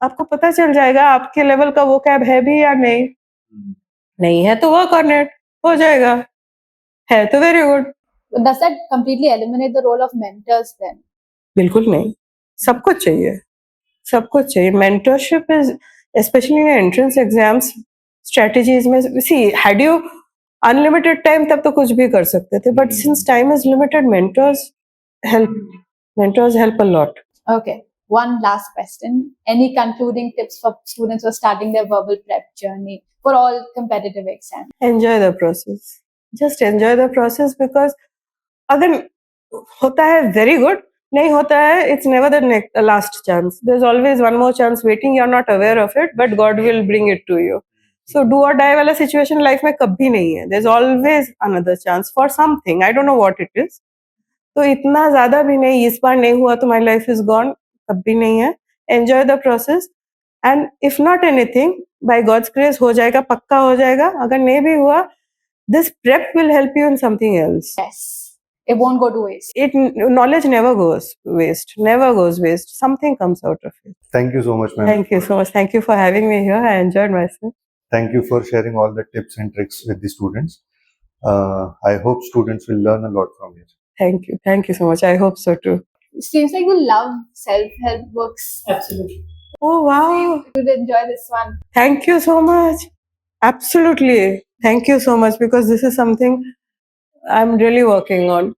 आपको पता चल जाएगा आपके level का vocab है भी या नहीं. नहीं है तो work on it. हो जाएगा. है तो very good. Does that completely eliminate the role of mentors then? बिल्कुल नहीं. सब कुछ चाहिए. सब कुछ चाहिए. Mentorship is, especially in entrance exams, strategies में, see, had you unlimited time तब तो कुछ भी कर सकते थे. But since time is limited, mentors help a lot. Okay. One last question. Any concluding tips for students who are starting their verbal prep journey for all competitive exams? Enjoy the process. Just enjoy the process, because अगर होता है very good, नहीं होता है, it's never the last chance. There's always one more chance waiting. You're not aware of it, but God will bring it to you. So do or die वाला situation life में कभी नहीं है. There's always another chance for something. I don't know what it is. तो इतना ज़्यादा भी नहीं, इस बार नहीं हुआ तो my life is gone, कभी नहीं है. Enjoy the process, and if not anything, by God's grace हो जाएगा, पक्का हो जाएगा. अगर नहीं भी हुआ, this prep will help you in something else. Yes. It won't go to waste. Knowledge never goes waste. Never goes waste. Something comes out of it. Thank you so much, ma'am. Thank you so much. Thank you for having me here. I enjoyed myself. Thank you for sharing all the tips and tricks with the students. I hope students will learn a lot from you. Thank you. Thank you so much. I hope so too. It seems like you love self-help books. Absolutely. Oh, wow. You would enjoy this one. Thank you so much. Absolutely. Thank you so much, because this is something I'm really working on.